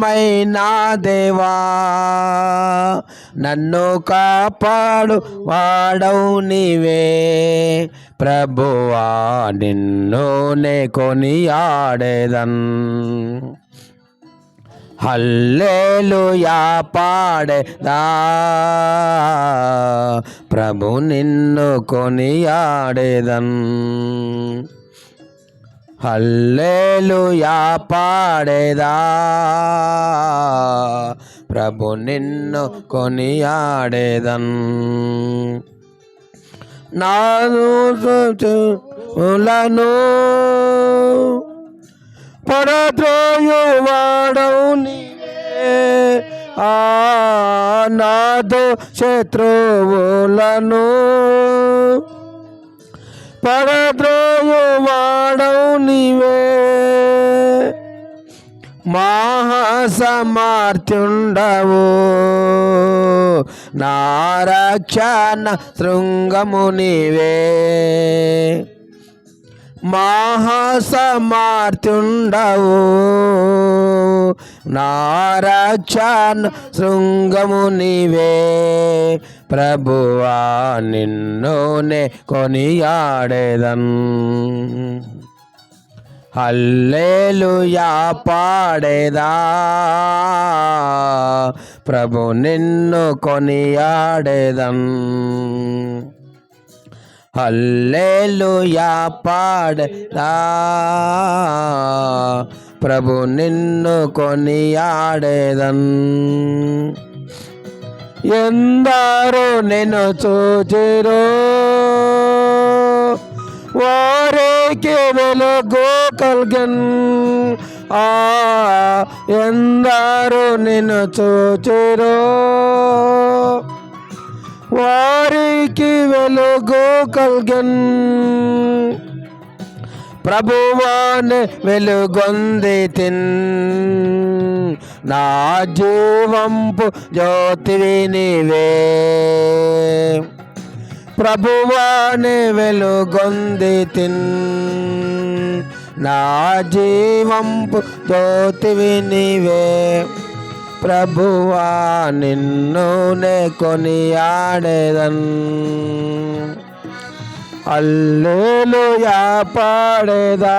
మైనా దేవా నన్ను కాపాడు వాడవు నీవే ప్రభువా నిన్ను నే కొనియాడేదన్ హల్లెలూయా పాడేదా ప్రభు నిన్ను కొనియాడేదన్ హల్లెలూయా పాడేదా ప్రభు నిన్ను కొనియాడేదన్ నాను పడద్రోయువాడవు నీవే నాదో శత్రువులను పడద్రోయువాడవు నీవే మహాసమర్థ్యుండవు నా రక్షణ శృంగము నీవే మహాసమర్థ్యుండవు నా రక్షణ శృంగము నీవే ప్రభువా నిన్ను నే కొనియాడేదన్ హల్లెలూయా పాడేదా ప్రభు నిన్ను కొనియాడేదన్ హల్లెలూయా పాడేదా ప్రభు నిన్ను కొనియాడేదన్ ఎందరో నిన్ను చూచిరో వారికి వెలుగు కల్గన్ ఎందరో నిన్ను చూచిరో వారికి వెలుగు కల్గన్ ప్రభువానే వెలుగొంది తిన్ నా జీవంపు జ్యోతివి నీవే ప్రభువానే వెలుగొంది తిన్ నా జీవంపు జ్యోతివి నీవే ప్రభువా నిన్ను నే కొనియాడేదన్ హల్లెలూయా పాడేదా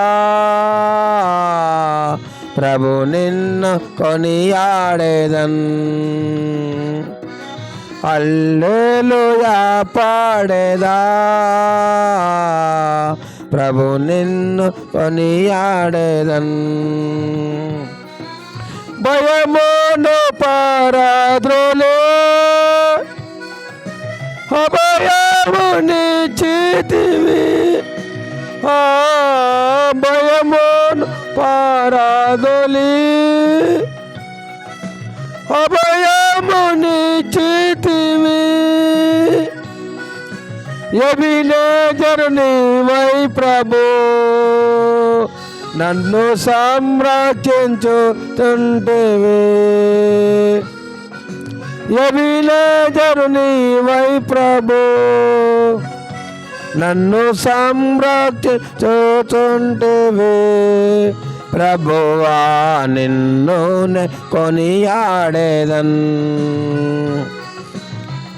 ప్రభు నిన్ను కొనియాడేదన్ హల్లెలూయా పాడేదా ప్రభు నిన్ను కొనియాడేదన్ భయమును పారద్రోలే అభయముని చేతివి భయమును పారదోలి అభయముని చేతివి ఎబినేజరు నీవై ప్రభు నన్ను సంరక్షించుతుంటివి ఎబినేజరు నీవై ప్రభు నన్ను సంరక్షించుతుంటివి ప్రభువా నిన్ను నే కొనియాడేదన్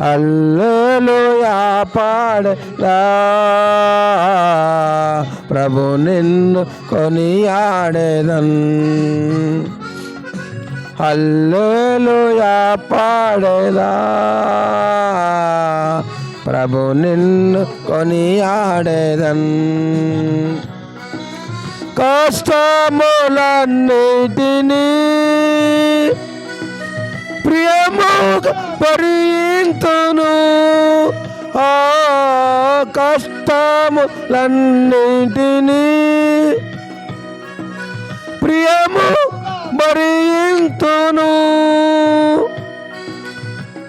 హల్లెలూయా పాడేదా ప్రభు నిన్ను కొనియాడేదన్ హల్లెలూయా పాడేదా ప్రభు నిన్ను కొనియాడేదన్ కష్టములన్నిటినీ ప్రియముగా భరింతును కష్టములన్నిటినీ ప్రియము భరింతును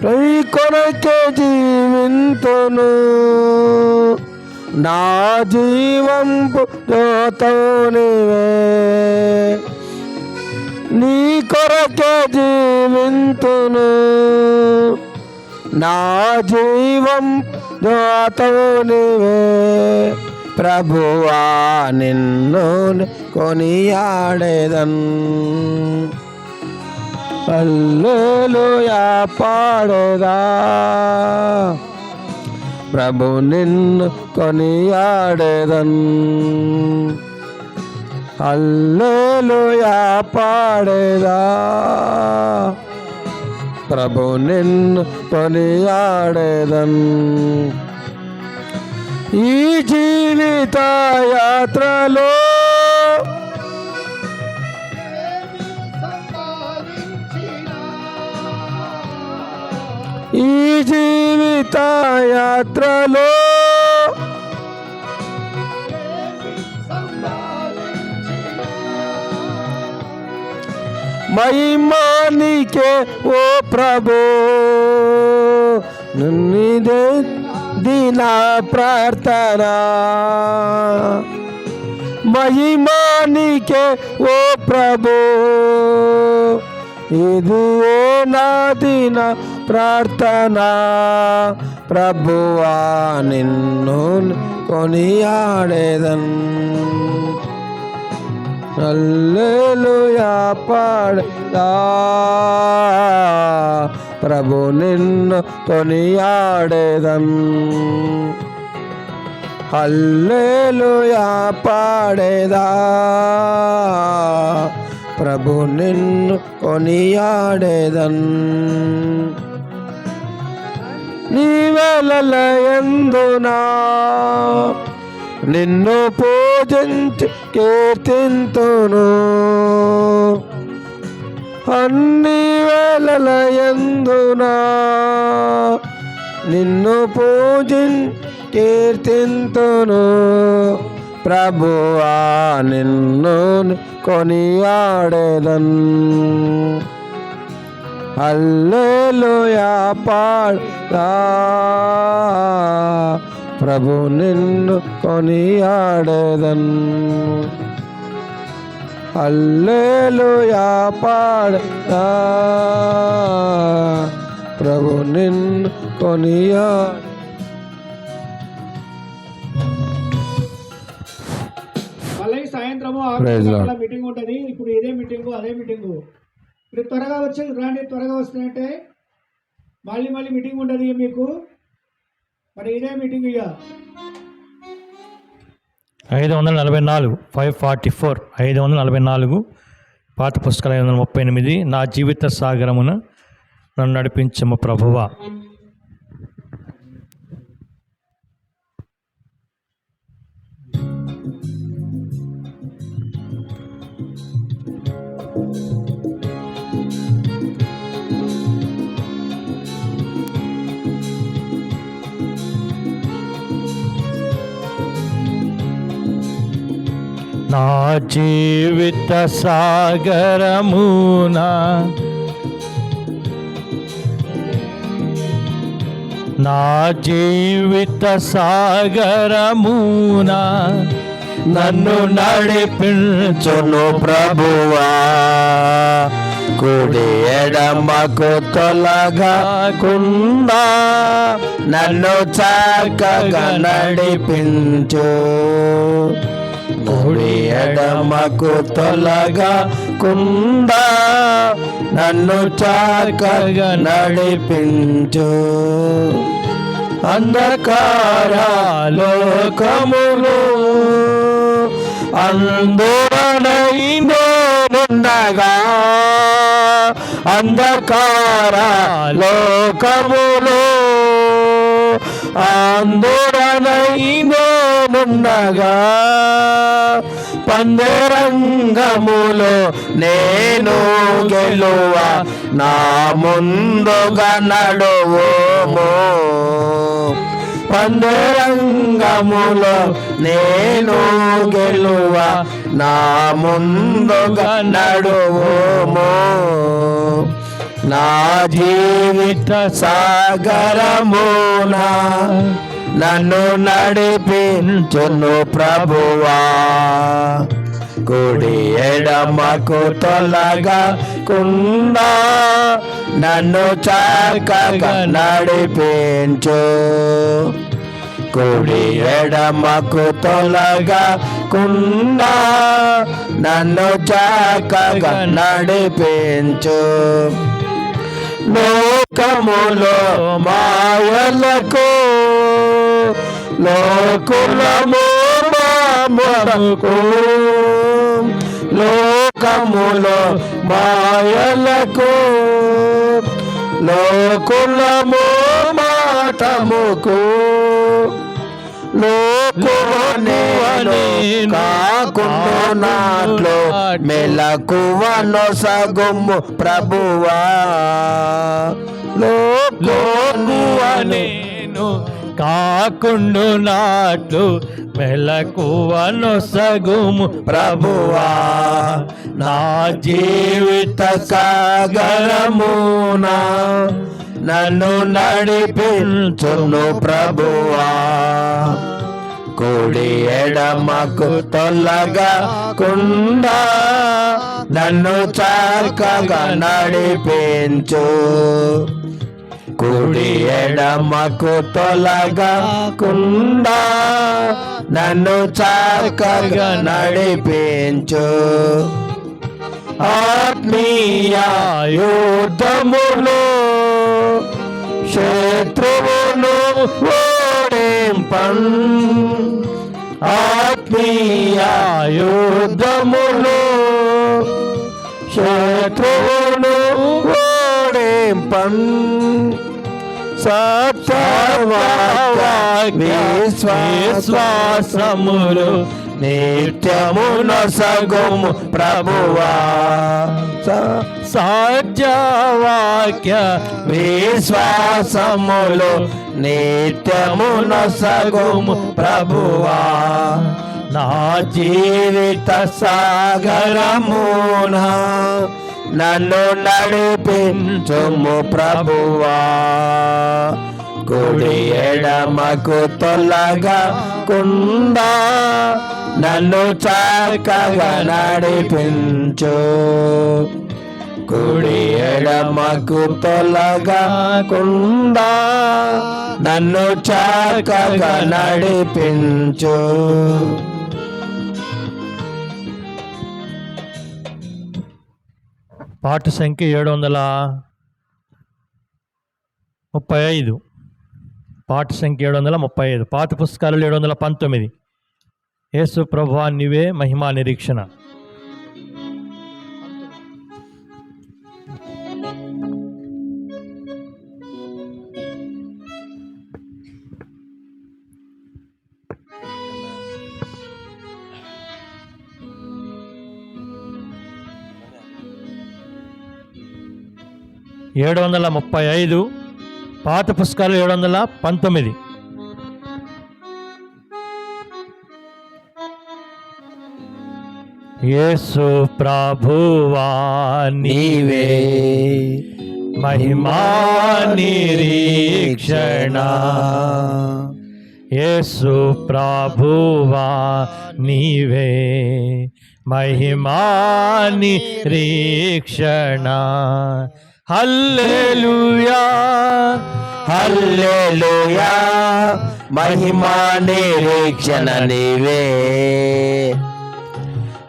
రై కొరకే జీవింతును నా జీవంపు జ్యోతవు నీవే నీ కొరకే జీవింతును నా జీవం జ్యోతవు నీవే ప్రభువా నిన్ను కొనియాడేదన్ హల్లెలూయా పాడేదా ప్రభు నిన్ను కొనియాడేదన్ హల్లెలూయా పాడేదా ప్రభు నిన్ను కొనియాడేదన్ ఈ జీవిత యాత్రలో ఈ జీవిత యాత్రలో మహిమానికే ఓ ప్రభు నిన్నిదే దీన ప్రార్థన మహిమానికే ఓ ప్రభు ఇది ఓ నా దీన ప్రార్థన ప్రభువా నిన్ను కొనియాడేదన్ హల్లెలూయా పాడేదా ప్రభు నిన్ను కొనియాడేదన్ హల్లెలూయా పాడేదా ప్రభు నిన్ను కొనియాడేదన్ నీ వేళలయందునా నిన్ను పూజించి కీర్తింతును అన్ని వేళలయందునా నిన్ను పూజించి కీర్తింతును ప్రభువా నిన్ను కొనియాడేదన్ హల్లెలూయా పాడేదా ప్రభు నిన్ను కొనియాడేదన్ హల్లెలూయా పాడేదా ప్రభు నిన్ను కొనియాడ సాయంత్రము మీటింగ్ ఉంటుంది. ఇప్పుడు ఇదే మీటింగు అదే మీటింగు. ఇప్పుడు త్వరగా వచ్చి రాండి, త్వరగా వస్తున్నాయంటే మళ్ళీ మీటింగ్ ఉంటుంది మీకు. మరి ఇదే మీటింగ్ ఇక 544 544 544 పాత పుస్తకాలు 538 నా జీవిత సాగరమున నన్ను నడిపించము ప్రభువా. నా జీవిత సాగరమునా నా జీవిత సాగరమునా నన్ను నడిపించును ప్రభువా. కుడి ఎడమకు తొలగకుండా నన్ను చక్కగా నడిపించు. కుడి ఎడమకు తొలగకుండా నన్ను చక్కగా నడిపించు. అంధకార లోకములు అందుడనైండగా అంధకార లోకములు అందుడనైండగా పందరంగములో నేను గెలువ నా ముందుగా నడువుము. పందరంగములో నేను గెలువ నా ముందుగా నడువుము. నా జీవిత సాగరమునా నన్ను నడిపించును ప్రభువా. కుడి ఎడమకు తొలగకుండా నన్ను చక్కగా నడిపించు. కుడి ఎడమకు తొలగకుండా నన్ను చక్కగా నడిపించు. లోకములో మాయలకు లోకులము మాములకు, లోకములో మాయలకు లోకులము మాటముకు, లోకువను కాకుండాట్లు మెలకువను సగుము ప్రభువా. నేను కాకుండునాట్లు మెలకువను సగుము ప్రభువా. నా జీవిత సాగరమునా నన్ను నడిపించును ప్రభువా. కుడి ఎడమకు తొలగకుండా నన్ను చక్కగా నడిపించు. కుడి ఎడమకు తొలగకుండా నన్ను చక్కగా నడిపించు. ఆత్మీయ యుద్ధములో శత్రువును ఓడింపన్, ఆత్మీయ యుద్ధములో శత్రువును ఓడింపన్. విశ్వాసములు నిత్యమున సగుము ప్రభువా. సత్యవాక్య విశ్వాసములు నిత్యమున సగుము ప్రభువా. నా జీవిత సాగరమున నన్ను నడిపించుము ప్రభువా. కుడి ఎడమకు తొలగకుండా నన్ను చక్కగా నడిపించు. కుడి ఎడమకు తొలగకుండా నన్ను చక్కగా నడిపించు. పాట సంఖ్య 735. పాట సంఖ్య 735. పాత పుస్తకాలు 719. యేసు ప్రభువా నీవే మహిమా నిరీక్షణ. ఏడు 735. పాత పుస్తకాలు 719. యేసు ప్రభువా నీవే మహిమా నిరీక్షణ. యేసు ప్రభువా నీవే మహిమా నిరీక్షణ. హల్లెలూయా హల్లెలూయా మహిమా నిరీక్షణ నీవే.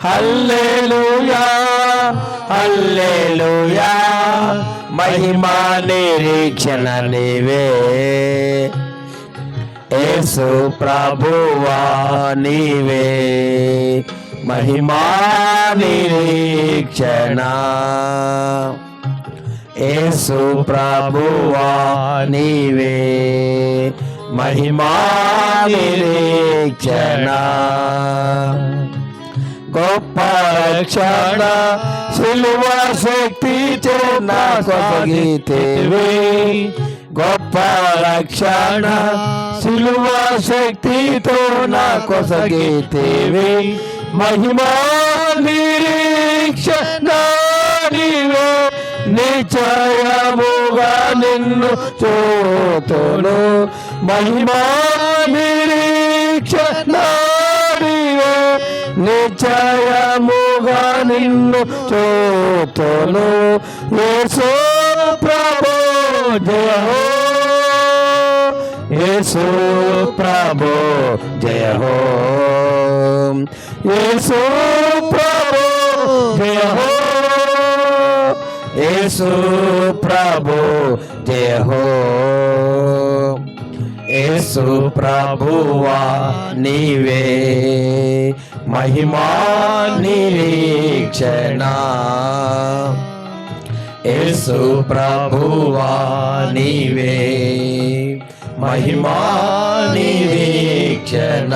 హల్లెలూయా హల్లెలూయా మహిమా నిరీక్షణ నీవే. యేసు ప్రభువా నీవే మహిమా నిరీక్షణ. యేసు ప్రభువా నీవే మహిమా నిరీక్షణ. గొప్ప రక్షణ సిలువ శక్తి నా కొసగితివి. గొప్ప రక్షణ సిలువ శక్తితో నా కొసగితివి. మహిమా నిరీక్షణ నీవే నిశ్చయముగా నిన్ను చూతును. మహిమా నిరీక్షణ నీవే నిశ్చయముగా నిన్ను చూతును. యేసు ప్రభు జయ హో, యేసు ప్రభు జయ హో, యేసు ప్రభు జయ హో, యేసు ప్రభు జయ హో, యేసు ప్రభువా నీవే మహిమా నిరీక్షణ, యేసు ప్రభువా నీవే మహిమా నిరీక్షణ,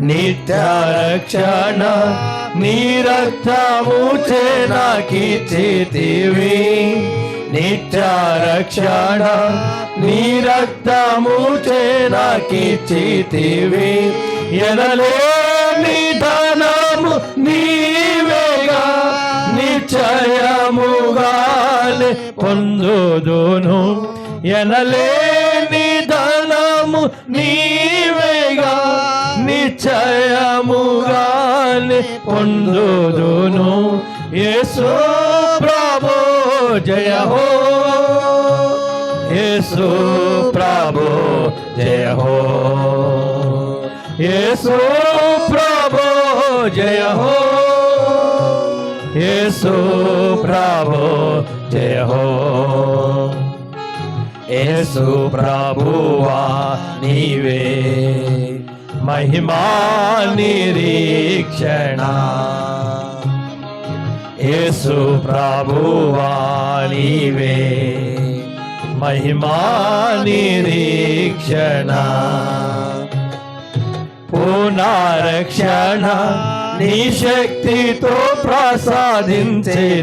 నిత్య రక్షణ నీ రక్తము చే నాకిచ్చితివి, నిత్య రక్షణ నీ రక్తము చే నాకిచ్చితివి, ఎనలేని ధనము నీవేగా నిశ్చయముగానే పొందుదును, ఎనలేని ధనము నీవేగా నిశ్చయముగానే పొందుదును, యేసు ప్రభు జయ హో, యేసు ప్రభు జయ హో, యేసు ప్రభు జయ హో, యేసు ప్రభు జయ హో, యేసు ప్రభువా నీవే మహిమా నిరీక్షణ, యేసు ప్రభువా నీవే మహిమా నిరీక్షణ, పునరక్షణ నీ శక్తితో ప్రసాదించేతివి,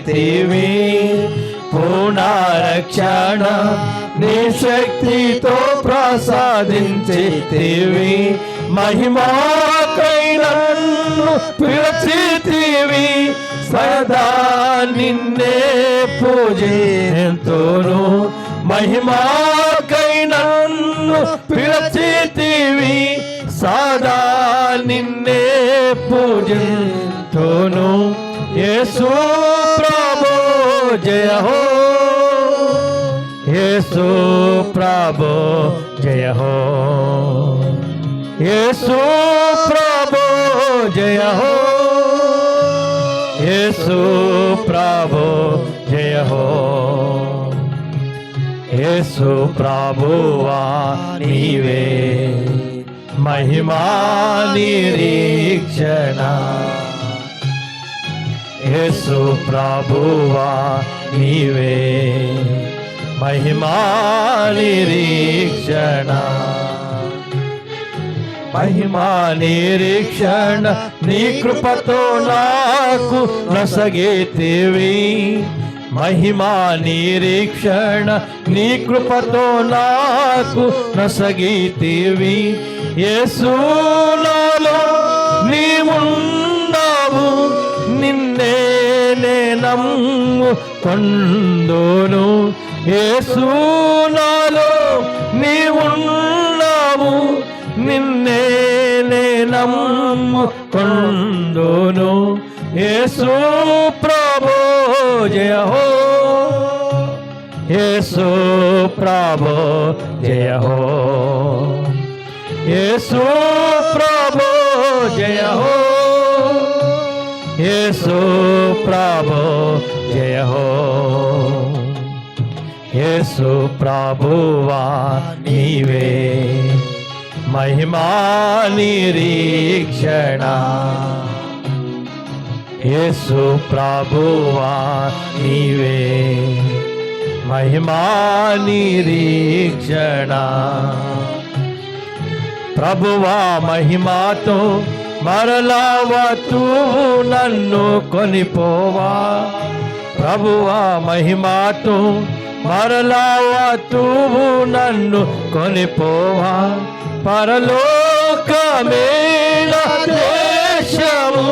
పునరక్షణ నీ శక్తితో ప్రసాదించేతివి, మహిమాకై నన్ను పిలిచితివి, సదా నిన్నే పూజింతును, మహిమాకై నన్ను పిలిచితివి, సదా నిన్నే పూజింతును, యేసు ప్రభు జయ హో, యేసు ప్రభు జయ హో, యేసు ప్రభు జయ హో, యేసు ప్రభు జయ హో, యేసు ప్రభువా నీవే మహిమా నిరీక్షణ, యేసు ప్రభువా నీవే మహిమా నిరీక్షణ, మహిమా నిరీక్షణ నీ కృపతో నాకు నొసగితివి, మహిమా నిరీక్షణ నీ కృపతో నాకు నొసగితివి, యేసు నాలో నీవున్నావు, నిన్నే నే నమ్ముకొందును, యేసు నాలో నీవున్నావు, నిన్నే నే నమ్ముకొందును, యేసు ప్రభు జయ హో, యేసు ప్రభు జయ హో, యేసు ప్రభు జయ హో, యేసు ప్రభు జయ హో, యేసు ప్రభువా నీవే మహిమా నిరీక్షణ, యేసు ప్రభువా నీవే మహిమా నిరీక్షణ, ప్రభువా మహిమాతో మరలా వతువు నన్ను కొనిపోవా, ప్రభువా మహిమాతో మరలా వతువు నన్ను కొనిపోవా, పరలోకమే నా దేశము,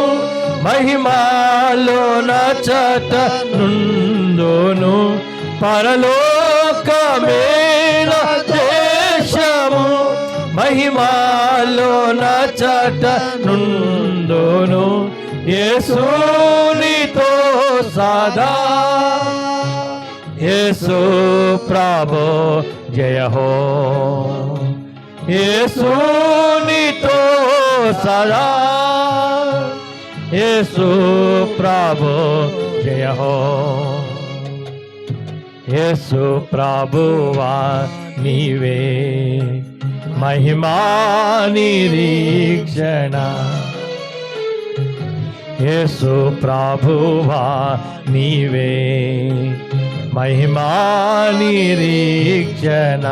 మహిమాలో నచట నుండును, పరలోకమే నా దేశము, మహిమాలో నచట నుండును, యేసు నీతో సదా, యేసు ప్రభు జయ హో, యేసు నీతో సదా, యేసు ప్రభు జయ హో, యేసు ప్రభువా నీవే మహిమా నిరీక్షణ, యేసు ప్రభువా నీవే మహిమా నిరీక్షణ.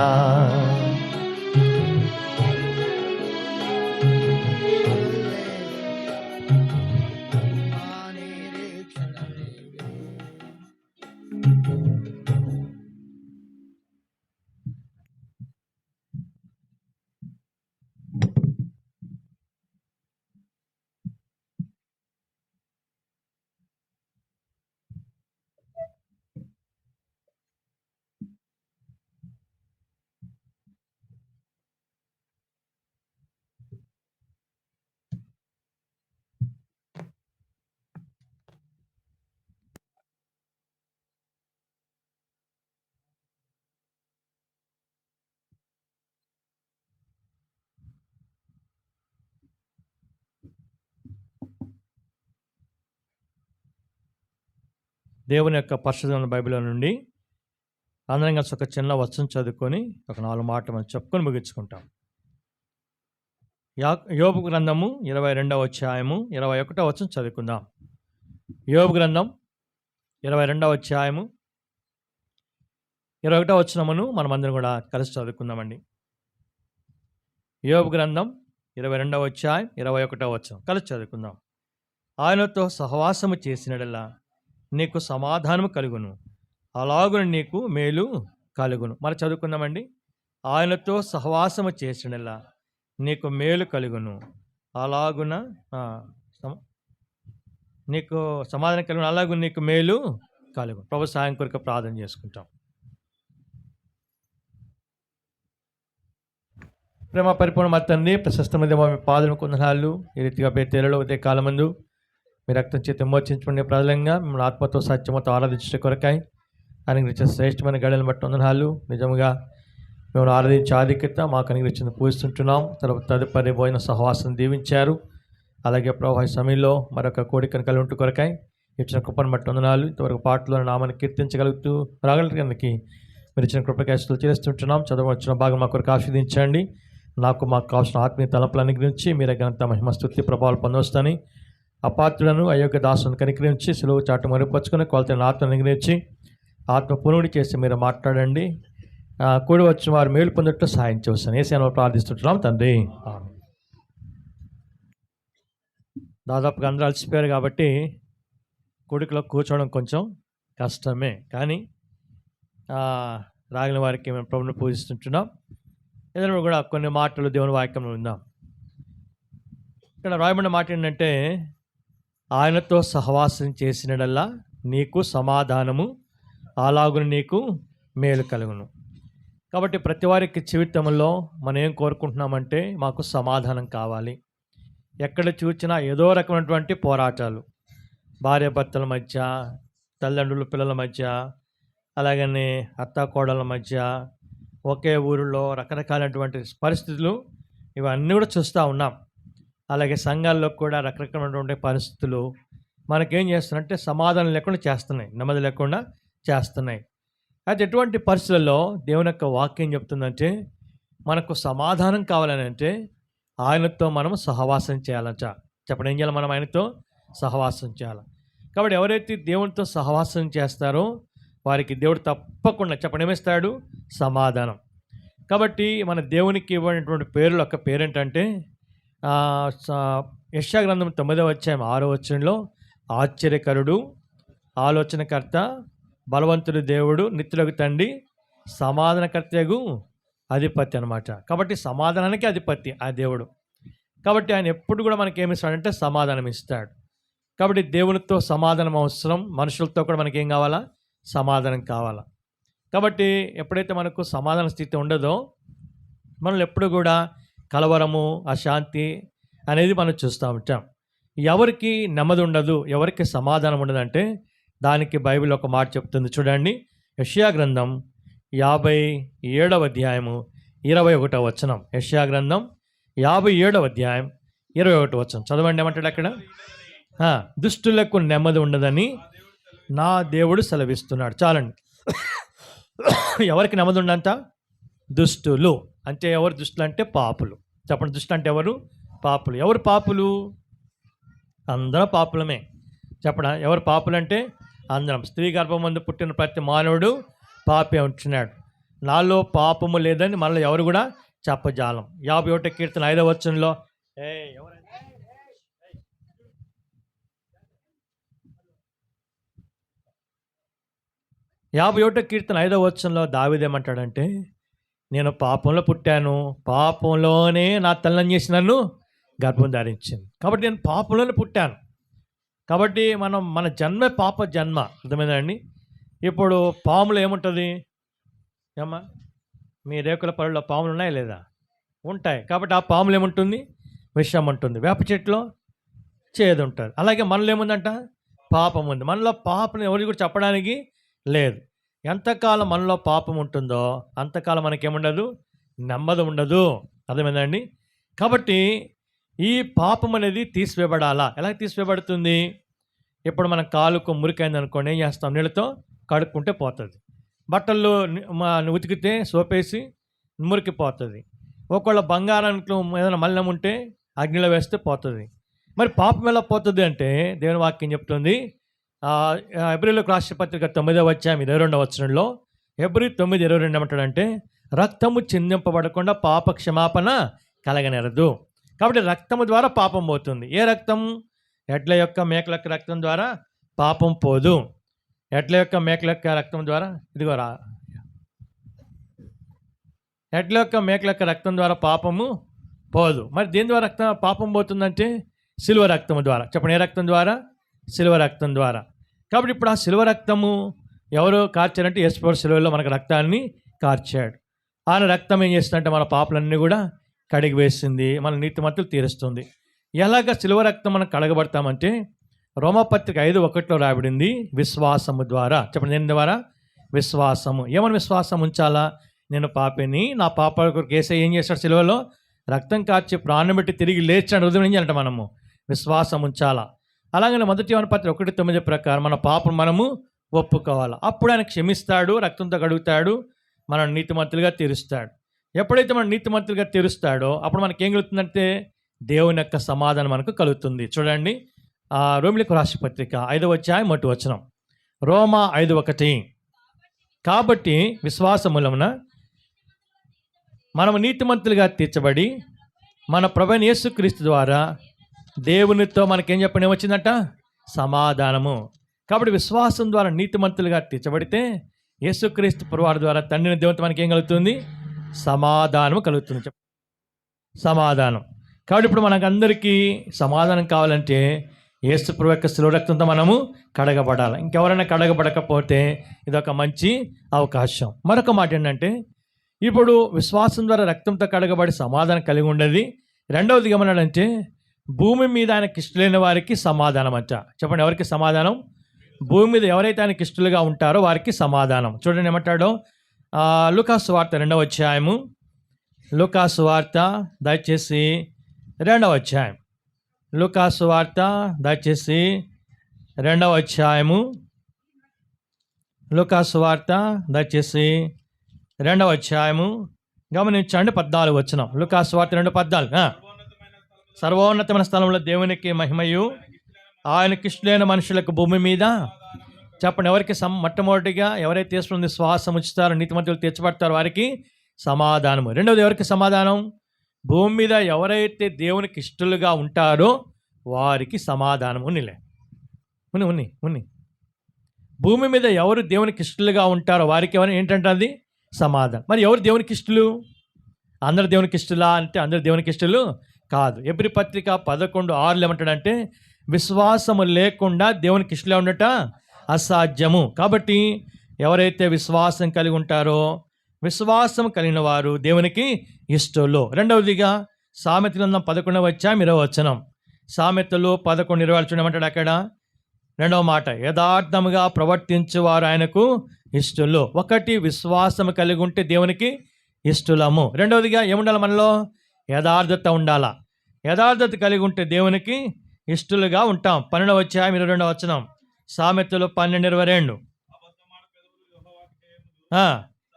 దేవుని యొక్క పరిశుద్ధమైన బైబిల్ నుండి అందరం కలిసి ఒక చిన్న వచనం చదువుకొని ఒక 4 మాటలు మనం చెప్పుకొని ముగించుకుంటాం. యోబు గ్రంథము 22వ అధ్యాయము 21వ వచనం చదువుకుందాం. యోబు గ్రంథం 22వ అధ్యాయము 21వ వచనమును మనమందరం కూడా కలిసి చదువుకుందామండి. యోబు గ్రంథం 22వ అధ్యాయం 21వ వచనం కలిసి చదువుకుందాం. ఆయనతో సహవాసము చేసినడల్లా నీకు సమాధానము కలుగును, అలాగున నీకు మేలు కలుగును. మరి చదువుకుందామండి. ఆయనతో సహవాసము చేసినలా నీకు మేలు కలుగును, అలాగున నీకు సమాధానం కలుగును, అలాగున నీకు మేలు కలుగును. ప్రభు సాయం కొరకు ప్రార్థన చేసుకుంటాం. ప్రేమ పరిపూర్ణ తండ్రి, ప్రశస్తమైన మీ పాదము కొందనాళ్ళు ఈ రీతిగా బేతేలలో ఉదయ కాలమందు మీ రక్తం చేత విమోచించుకునే ప్రజలంగా మిమ్మల్ని ఆత్మతో సత్యమతో ఆరాధించే కొరకాయి అనుగ్రహించిన శ్రేష్టమైన గడలను బట్టి వందనాలు. నిజంగా మేము ఆరాధించే ఆధిక్యత మాకు అనుగ్రహించిన పూజిస్తుంటున్నాం. తదుపరి భోజన సహవాసం దీవించారు. అలాగే ప్రభు ఈ సమయంలో మరొక కోడికను కలిగి ఉంటూ కొరకాయి ఇచ్చిన కృపను బట్టి వందనాలు. ఇంతవరకు పాటలో నామాన్ని కీర్తించగలుగుతూ రాగలికి మీరు ఇచ్చిన కృపకేశలు చేస్తుంటున్నాం. చదవచ్చిన భాగం మా కొరకు ఆస్వాదించండి. మాకు కావాల్సిన ఆత్మీయ తలంపులు అనుగ్రహించి మీరే ఘనత మహిమ స్తుతి ప్రభావాలు పొందవస్తాని అపాత్రులను అయోగ్య దాసులను కనికరించి సులువు చాటు మరుగుపరుచుకొని కొలతలను ఆత్మను అనుగ్రహించి ఆత్మ పునుడి చేసి మీరు మాట్లాడండి. కూడి వచ్చి వారు మేలు పొందట్టు సాయం చేస్తాను. ఏ సేనలో ప్రార్థిస్తుంటున్నాం తండ్రి. దాదాపుగా అందరూ అలసిపోయారు కాబట్టి కూడికలో కూర్చోవడం కొంచెం కష్టమే, కానీ రాగిన వారికి మేము ప్రభువును పూజిస్తుంటున్నాం. ఏదైనా కూడా కొన్ని మాటలు దేవుని వాక్యంలో ఉందాం. ఇక్కడ రాయబడిన మాట ఏంటంటే, ఆయనతో సహవాసం చేసినడల్లా నీకు సమాధానము, అలాగున నీకు మేలు కలుగును. కాబట్టి ప్రతి వారికి జీవితంలో మనం ఏం కోరుకుంటున్నామంటే మాకు సమాధానం కావాలి. ఎక్కడ చూసినా ఏదో రకమైనటువంటి పోరాటాలు, భార్యాభర్తల మధ్య, తల్లిదండ్రుల పిల్లల మధ్య, అలాగనే అత్తాకోడళ్ళ మధ్య, ఒకే ఊరిలో రకరకాలైనటువంటి పరిస్థితులు ఇవన్నీ కూడా చూస్తూ ఉన్నాం. అలాగే సంఘాల్లో కూడా రకరకాలైనటువంటి పరిస్థితులు మనకేం చేస్తున్నాయంటే సమాధానం లేకుండా చేస్తున్నాయి, నెమ్మది లేకుండా చేస్తున్నాయి. అయితే ఎటువంటి పరిస్థితుల్లో దేవుని యొక్క వాక్యం చెప్తుందంటే మనకు సమాధానం కావాలని అంటే ఆయనతో మనం సహవాసం చేయాలంట. చెప్పండి, ఏం చేయాలి? మనం ఆయనతో సహవాసం చేయాలి. కాబట్టి ఎవరైతే దేవునితో సహవాసం చేస్తారో వారికి దేవుడు తప్పకుండా చెప్పండి ఏమిస్తాడు? సమాధానం. కాబట్టి మన దేవునికి ఇవ్వనటువంటి పేర్లు ఒక పేరేంటంటే యెషయా గ్రంథం 9వ అధ్యాయం 6వ వచనంలో ఆశ్చర్యకరుడు, ఆలోచనకర్త, బలవంతుడు దేవుడు, నిత్యులకు తండ్రి, సమాధానకర్తయగు అధిపతి అనమాట. కాబట్టి సమాధానానికి అధిపతి ఆ దేవుడు. కాబట్టి ఆయన ఎప్పుడు కూడా మనకి ఏమి ఇస్తాడంటే సమాధానం ఇస్తాడు. కాబట్టి దేవునితో సమాధానం అవసరం, మనుషులతో కూడా మనకి ఏం కావాలా? సమాధానం కావాలా. కాబట్టి ఎప్పుడైతే మనకు సమాధాన స్థితి ఉండదో మనల్ని ఎప్పుడు కూడా కలవరము, అశాంతి అనేది మనం చూస్తూ ఉంటాం. ఎవరికి నెమ్మది ఉండదు, ఎవరికి సమాధానం ఉండదంటే దానికి బైబిల్ ఒక మాట చెప్తుంది. చూడండి, యెషయా గ్రంథం 57వ అధ్యాయము 21వ వచనం. యెషయా గ్రంథం 57వ అధ్యాయం 21వ వచనం చదవండి. ఏమంటాడు అక్కడ? దుష్టులకు నెమ్మది ఉండదని నా దేవుడు సెలవిస్తున్నాడు. చాలండి. ఎవరికి నెమ్మది ఉండంత? దుష్టులు. అంటే ఎవరు దుష్టులు? అంటే పాపులు. చెప్పండి, దుష్టులు అంటే ఎవరు? పాపులు. ఎవరు పాపులు? అందరం పాపులమే. చెప్పడా? ఎవరు పాపులు అంటే అందరం. స్త్రీ గర్భమందు పుట్టిన ప్రతి మానవుడు పాపే ఉంటున్నాడు. నాలో పాపము లేదని మనలో ఎవరు కూడా చెప్పజాలం. 51వ కీర్తన 5వ వచనంలో 51వ కీర్తన 5వ వచనంలో దావీదేమంటాడంటే, నేను పాపంలో పుట్టాను, పాపంలోనే నా తల్లిని చేసి నన్ను గర్భం ధరించింది. కాబట్టి నేను పాపంలోనే పుట్టాను. కాబట్టి మన జన్మే పాప జన్మ. అర్థమైందండి? ఇప్పుడు పాములు ఏముంటుంది ఏమ్మా? మీ రేకుల పళ్ళలో పాములు ఉన్నాయా లేదా? ఉంటాయి. కాబట్టి ఆ పాములు ఏముంటుంది? విషం ఉంటుంది. వేప చెట్టులో చేదు ఉంటుంది. అలాగే మనలో ఏముందంట? పాపం ఉంది. మనలో పాపం ఎవరికి కూడా చెప్పడానికి లేదు. ఎంతకాలం మనలో పాపం ఉంటుందో అంతకాలం మనకేముండదు? నెమ్మది ఉండదు. అర్థమైందండి? కాబట్టి ఈ పాపం అనేది తీసివేయబడాలా? ఎలా తీసివేయబడుతుంది? ఇప్పుడు మన కాలుకు మురికైంది అనుకోండి, ఏం చేస్తాం? నీళ్ళతో కడుక్కుంటే పోతుంది. బట్టల్లో ఉతికితే సోపేసి మురికిపోతుంది. ఒకవేళ బంగారానికి ఏదైనా మలినం ఉంటే అగ్నిలో వేస్తే పోతుంది. మరి పాపం ఎలా పోతుంది అంటే దేవుని వాక్యం చెప్తుంది. హెబ్రీయులకు రాసిన పత్రిక 9వ అధ్యాయం 22వ వచనంలో, హెబ్రీ 9:22 ఏమంటాడంటే, రక్తము చిందింపబడకుండా పాప క్షమాపణ కలగనేరదు. కాబట్టి రక్తము ద్వారా పాపం పోతుంది. ఏ రక్తం? ఎడ్ల యొక్క మేకల యొక్క రక్తం ద్వారా పాపం పోదు. ఎడ్ల యొక్క మేకల యొక్క రక్తం ద్వారా ఇదిగోరా, ఎడ్ల యొక్క మేకల యొక్క రక్తం ద్వారా పాపము పోదు. మరి దేని ద్వారా పాపం పోతుందంటే సిలువ రక్తము ద్వారా. చెప్పండి, ఏ రక్తం ద్వారా? సిలువ రక్తం ద్వారా. కాబట్టి ఇప్పుడు ఆ సిలువ రక్తము ఎవరు కార్చారంటే యేసు సిలువలో మనకు రక్తాన్ని కార్చాడు. ఆయన రక్తం ఏం చేస్తుందంటే మన పాపలన్నీ కూడా కడిగి వేసింది, మన నీతిమంతులు తీరుస్తుంది. ఎలాగ సిలువ రక్తం మనం కడగబడతామంటే రోమాపత్రిక 5:1 రాబడింది, విశ్వాసము ద్వారా. చెప్పండి, దేని ద్వారా? విశ్వాసము. ఏమని విశ్వాసం ఉంచాలా? నేను పాపిని, నా పాప కొరకు యేసయ్య ఏం చేశాడు? సిలువలో రక్తం కార్చి ప్రాణం పెట్టి తిరిగి లేచాడు. హృదయం ఏం చేయాలంటే మనము విశ్వాసం ఉంచాలా. అలాగనే 1 యోహాను పత్రిక 1:9 ప్రకారం మన పాపం మనము ఒప్పుకోవాలి. అప్పుడు ఆయన క్షమిస్తాడు, రక్తంతో కడుగుతాడు, మనం నీతిమంతులుగా తీరుస్తాడు. ఎప్పుడైతే మనం నీతిమంతులుగా తీరుస్తాడో అప్పుడు మనకి ఏం కలుగుతుందంటే దేవుని యొక్క సమాధానం మనకు కలుగుతుంది. చూడండి, రోమిలకు రాసిన పత్రిక 5వ అధ్యాయం 1వ వచనం. రోమా 5:1. కాబట్టి విశ్వాసమూలమున మనము నీతిమంతులుగా తీర్చబడి మన ప్రభువైన యేసుక్రీస్తు ద్వారా దేవునితో మనకేం చెప్పండి ఏమొచ్చిందట? సమాధానము. కాబట్టి విశ్వాసం ద్వారా నీతిమంతులుగా తీర్చబడితే యేసుక్రీస్తు ప్రభువారి ద్వారా తండ్రిని దేవునితో మనకి ఏం కలుగుతుంది? సమాధానము కలుగుతుంది. సమాధానం. కాబట్టి ఇప్పుడు మనకందరికీ సమాధానం కావాలంటే యేసు ప్రభు యొక్క శిలువ రక్తంతో మనము కడగబడాలి. ఇంకెవరైనా కడగబడకపోతే ఇదొక మంచి అవకాశం. మరొక మాట ఏంటంటే, ఇప్పుడు విశ్వాసం ద్వారా రక్తంతో కడగబడి సమాధానం కలిగి ఉండేది. రెండవది ఏమన్నాడంటే, భూమి మీద ఆయనకి ఇష్టలేని వారికి సమాధానం అంట. చెప్పండి, ఎవరికి సమాధానం? భూమి మీద ఎవరైతే ఆయనకి ఇష్టలుగా ఉంటారో వారికి సమాధానం. చూడండి ఏమంటాడో, లూకాసు వార్త 2వ అధ్యాయము. లూకాసు వార్త దయచేసి 2వ అధ్యాయం. లూకాసు వార్త దయచేసి 2వ అధ్యాయము. లూకాసు వార్త దయచేసి 2వ అధ్యాయము గమనించండి, 14 వచనం. లూకాసు వార్త 2:14. సర్వోన్నతమైన స్థలంలో దేవునికి మహిమయు ఆయనకి ఇష్టలైన మనుషులకు భూమి మీద. చెప్పండి, ఎవరికి మొట్టమొదటిగా ఎవరైతే యేసునందు శ్వాసం ఉంచుతారో నీతిమంతులు తీర్చబడతారో వారికి సమాధానము. రెండవది ఎవరికి సమాధానం? భూమి మీద ఎవరైతే దేవునికి ఇష్టలుగా ఉంటారో వారికి సమాధానం. ఉన్ని భూమి మీద ఎవరు దేవునికి ఇష్టలుగా ఉంటారో వారికి ఎవరు ఏంటంటే అది సమాధానం. మరి ఎవరు దేవునికి ఇష్టలు? అందరు దేవునికి ఇష్టలా అంటే అందరు దేవునికి ఇష్టలు కాదు. హెబ్రీ పత్రిక 11:6 ఏమంటాడంటే, విశ్వాసము లేకుండా దేవునికి ఇష్టలే ఉండట అసాధ్యము. కాబట్టి ఎవరైతే విశ్వాసం కలిగి ఉంటారో విశ్వాసం కలిగిన వారు దేవునికి ఇష్టలు. రెండవదిగా సామెతల గ్రంథం 11వ అధ్యాయం 20వ వచనం. సామెతలు 11:20 చూడమంటాడు అక్కడ. రెండవ మాట, యథార్థముగా ప్రవర్తించువారు ఆయనకు ఇష్టలు. ఒకటి, విశ్వాసం కలిగి ఉంటే దేవునికి ఇష్టలము. రెండవదిగా ఏముండాలి మనలో? యథార్థత ఉండాలా. యథార్థత కలిగి ఉంటే దేవునికి ఇష్టలుగా ఉంటాం. 12వ అధ్యాయం 22వ వచనం, సామెతలు 12:22.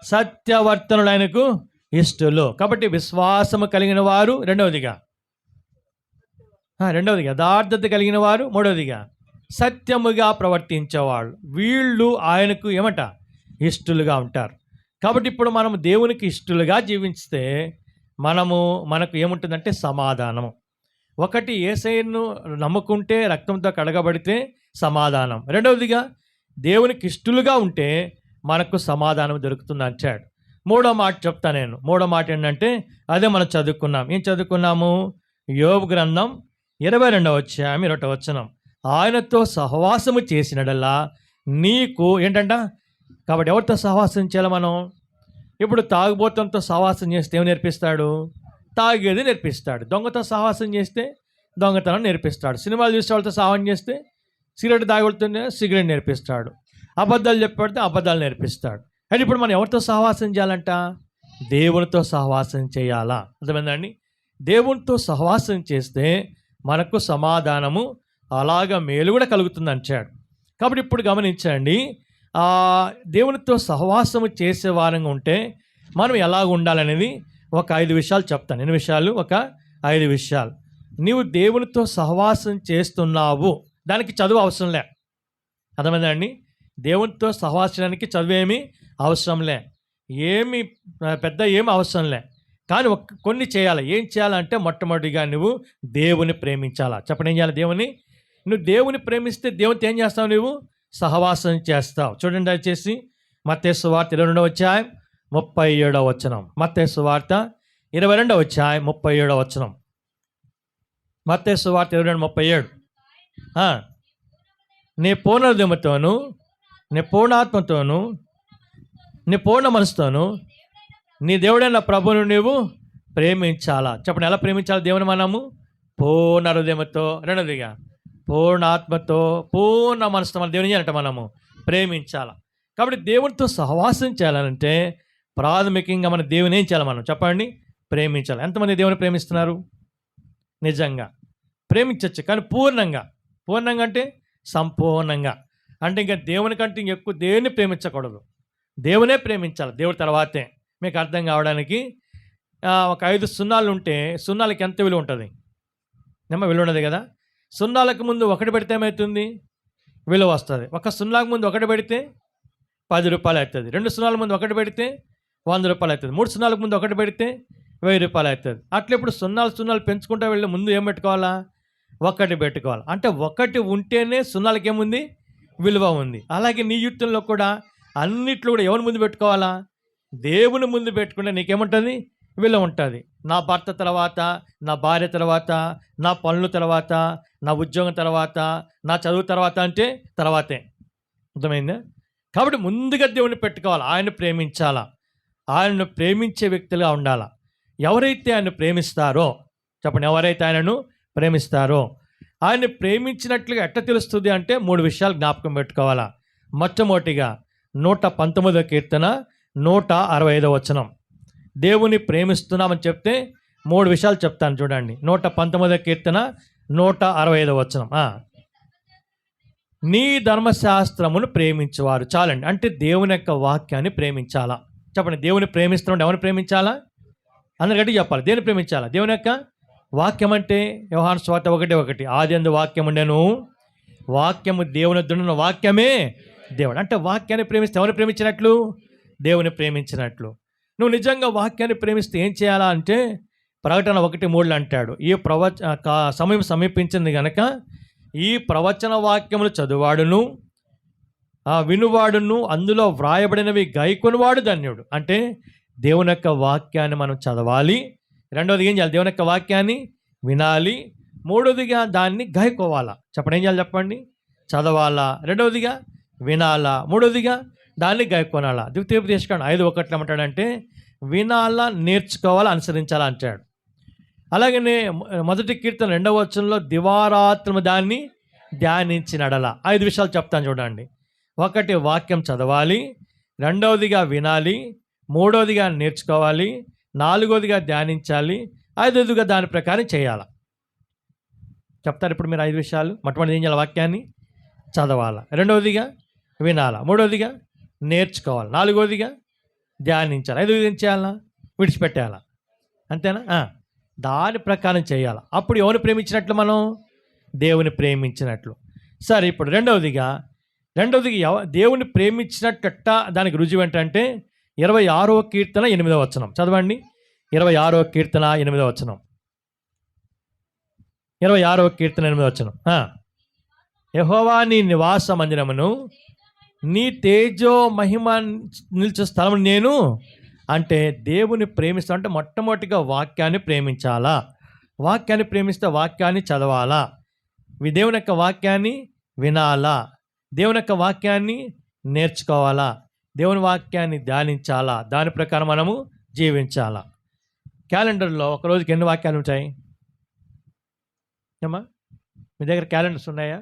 సత్యవర్తనులు ఆయనకు ఇష్టలు. కాబట్టి విశ్వాసము కలిగిన వారు రెండవదిగా, యథార్థత కలిగిన వారు మూడవదిగా, సత్యముగా ప్రవర్తించేవాళ్ళు, వీళ్ళు ఆయనకు ఏమట? ఇష్టలుగా ఉంటారు. కాబట్టి ఇప్పుడు మనము దేవునికి ఇష్టలుగా జీవిస్తే మనకు ఏముంటుందంటే సమాధానము. ఒకటి, యేసయ్యను నమ్ముకుంటే, రక్తంతో కడగబడితే సమాధానం. రెండవదిగా, దేవునికి ఇష్టలుగా ఉంటే మనకు సమాధానం దొరుకుతుంది అంటాడు. మూడో మాట చెప్తా నేను. మూడో మాట ఏంటంటే అదే మనం చదువుకున్నాం. ఏం చదువుకున్నాము? యోబు గ్రంథం 22వ అధ్యాయం 1వ వచనం, ఆయనతో సహవాసము చేసినడల్లా నీకు ఏంటంట? కాబట్టి ఎవరితో సహవాసం చేయాలి మనం? ఇప్పుడు తాగుబోతంతో సహవాసం చేస్తే ఏమి నేర్పిస్తాడు? తాగేది నేర్పిస్తాడు. దొంగతో సహవాసం చేస్తే దొంగతనం నేర్పిస్తాడు. సినిమాలు చూసే వాళ్ళతో సహవాసం చేస్తే సిగరెట్ తాగుతుంటే సిగరెట్ నేర్పిస్తాడు. అబద్ధాలు చెప్పబడితే అబద్ధాలు నేర్పిస్తాడు. అయితే ఇప్పుడు మనం ఎవరితో సహవాసం చేయాలంట? దేవునితో సహవాసం చేయాలా? అర్థమైందండి? దేవునితో సహవాసం చేస్తే మనకు సమాధానము, అలాగ మేలు కూడా కలుగుతుంది అంటాడు. కాబట్టి ఇప్పుడు గమనించండి, దేవునితో సహవాసము చేసే వారంగా ఉంటే మనం ఎలాగ ఉండాలనేది ఒక 5 విషయాలు చెప్తాను. ఎన్ని విషయాలు? ఒక 5 విషయాలు. నీవు దేవునితో సహవాసం చేస్తున్నావు, దానికి చదువు అవసరం లే. అర్థమైందండి? దేవునితో సహవాసానికి చదువేమీ అవసరం లే, ఏమి అవసరం లే. కానీ కొన్ని చేయాలి. ఏం చేయాలంటే మొట్టమొదటిగా నువ్వు దేవుని ప్రేమించాలా. చెప్పండి, ఏం చేయాలి? నువ్వు దేవుని ప్రేమిస్తే దేవునితో ఏం చేస్తావు? నువ్వు సహవాసం చేస్తావు. చూడండి దయచేసి మత్తయి సువార్త 22వ అధ్యాయం 37వ వచనం. మత్తయి సువార్త 22వ అధ్యాయం 37వ వచనం. మత్తయి సువార్త 22:37. నీ పూర్ణ హృదయముతోను, నీ పూర్ణాత్మతోను, నీ పూర్ణ మనసుతోను నీ దేవుడైన ప్రభువును నీవు ప్రేమించాలా. చెప్పండి, ఎలా ప్రేమించాలి దేవుని మనము? పూర్ణ హృదయముతో, రెండోదిగా పూర్ణాత్మతో, పూర్ణ మనసుతో మన దేవుని చేయాలంటే మనము ప్రేమించాలా. కాబట్టి దేవునితో సహవాసం చేయాలంటే ప్రాథమికంగా మన దేవుని ఏం చేయాలి? మనం చెప్పండి, ప్రేమించాలి. ఎంతమంది దేవుని ప్రేమిస్తున్నారు? నిజంగా ప్రేమించవచ్చు, కానీ పూర్ణంగా అంటే సంపూర్ణంగా. అంటే ఇంకా దేవుని కంటే ఎక్కువ దేవుని ప్రేమించకూడదు, దేవునే ప్రేమించాలి. దేవుడి తర్వాతే. మీకు అర్థం కావడానికి ఒక 5 సున్నాలు ఉంటే సున్నాలకి ఎంత విలువ ఉంటుంది? విలువ ఉండదు కదా. సున్నాలకు ముందు 1 పెడితే ఏమవుతుంది? విలువ వస్తుంది. ఒక సున్నాకు ముందు 1 పెడితే 10 రూపాయలు అవుతుంది. 2 సున్నాల ముందు 1 పెడితే 100 రూపాయలు అవుతుంది. 3 సున్నాలకు ముందు 1 పెడితే 1000 రూపాయలు అవుతుంది. అట్లా ఇప్పుడు సున్నాలు పెంచుకుంటూ వెళ్ళి ముందు ఏం పెట్టుకోవాలా? 1 పెట్టుకోవాలి. అంటే 1 ఉంటేనే సున్నాలకి ఏముంది? విలువ ఉంది. అలాగే నీ జీవితంలో కూడా అన్నిట్లో కూడా ఎవరి ముందు పెట్టుకోవాలా? దేవుని ముందు పెట్టుకుంటే నీకేముంటుంది? విలువ ఉంటుంది. నా భర్త తర్వాత, నా భార్య తర్వాత, నా పనుల తర్వాత, నా ఉద్యోగం తర్వాత, నా చదువు తర్వాత అంటే తర్వాతే. అర్థమైందా? కాబట్టి ముందుగా దేవుని పెట్టుకోవాలి. ఆయన ప్రేమించాలా, ఆయనను ప్రేమించే వ్యక్తులుగా ఉండాలా. ఎవరైతే ఆయన ప్రేమిస్తారో, చెప్పండి, ఎవరైతే ఆయనను ప్రేమిస్తారో, ఆయన్ని ప్రేమించినట్లుగా ఎట్లా తెలుస్తుంది అంటే 3 విషయాలు జ్ఞాపకం పెట్టుకోవాలా. మొట్టమొదటిగా 119వ కీర్తన 165వ వచనం. దేవుని ప్రేమిస్తున్నామని చెప్తే 3 విషయాలు చెప్తాను చూడండి. 119వ కీర్తన 165వ వచనం. నీ ధర్మశాస్త్రమును ప్రేమించేవారు. చాలండి. అంటే దేవుని యొక్క వాక్యాన్ని ప్రేమించాలా. చెప్పండి, దేవుని ప్రేమిస్తున్నాడు. ఎవరిని ప్రేమించాలా? అందరికంటే చెప్పాలి. దేని ప్రేమించాలా? దేవుని యొక్క వాక్యం. అంటే యోహాను సువార్త 1:1, ఆదియందు వాక్యం ఉండెను, వాక్యము దేవుని దున్న వాక్యమే దేవుడు. అంటే వాక్యాన్ని ప్రేమిస్తే ఎవరిని ప్రేమించినట్లు? దేవుని ప్రేమించినట్లు. నువ్వు నిజంగా వాక్యాన్ని ప్రేమిస్తే ఏం చేయాలా అంటే ప్రకటన 1:3 అంటాడు, ఈ సమయం సమీపించింది గనక ఈ ప్రవచన వాక్యములు చదువువాడును వినువాడును అందులో వ్రాయబడినవి గైకొనివాడు ధన్యుడు. అంటే దేవుని యొక్క వాక్యాన్ని మనం చదవాలి. రెండవది ఏం చేయాలి? దేవుని యొక్క వాక్యాన్ని వినాలి. మూడవదిగా దాన్ని గైకోవాలా. చెప్పండి, ఏం చేయాలి? చెప్పండి, చదవాలా. రెండవదిగా వినాలా. మూడవదిగా దాన్ని గైకొనాలా. ద్వితీయోపదేశకాండం 5:1 ఏమంటాడంటే వినాలా, నేర్చుకోవాలా, అనుసరించాలా అంటాడు. అలాగనే 1 కీర్తన 2వ వచనంలో దివారాత్రము దాన్ని ధ్యానించినడల. 5 విషయాలు చెప్తాను చూడండి. 1, వాక్యం చదవాలి. 2వదిగా వినాలి. 3వదిగా నేర్చుకోవాలి. 4వదిగా ధ్యానించాలి. 5వదిగా దాని ప్రకారం చేయాలి. చెప్తారు ఇప్పుడు మీరు 5 విషయాలు. మొట్టమొదటి ఏం చేయాలి? వాక్యాన్ని చదవాలి. 2వదిగా వినాలా. 3వదిగా నేర్చుకోవాలి. 4వదిగా ధ్యానించాలి. 5వది ఏం చేయాలా? విడిచిపెట్టేయాలా. అంతేనా? దాని ప్రకారం చేయాలి. అప్పుడు ఎవరిని ప్రేమించినట్లు? మనం దేవుని ప్రేమించినట్లు. సరే, ఇప్పుడు రెండవదిగా దేవుని ప్రేమించినట్ట దానికి రుజువు ఏంటంటే 26వ కీర్తన 8వ వచనం చదవండి. 26వ కీర్తన 8వ వచనం. 26వ కీర్తన 8వ వచనం. యెహోవా నీ నివాస మందిరమును, నీ తేజో మహిమ నిలిచే స్థలం నేను. అంటే దేవుని ప్రేమిస్తా అంటే మొట్టమొదటిగా వాక్యాన్ని ప్రేమించాలా. వాక్యాన్ని ప్రేమిస్తే వాక్యాన్ని చదవాలా. దేవుని యొక్క వాక్యాన్ని వినాలా. దేవుని యొక్క వాక్యాన్ని నేర్చుకోవాలా. దేవుని వాక్యాన్ని ధ్యానించాలా. దాని ప్రకారం మనము జీవించాలా. క్యాలెండర్లో ఒక రోజుకి ఎన్ని వాక్యాలు ఉంటాయి? ఏమా మీ దగ్గర క్యాలెండర్స్ ఉన్నాయా?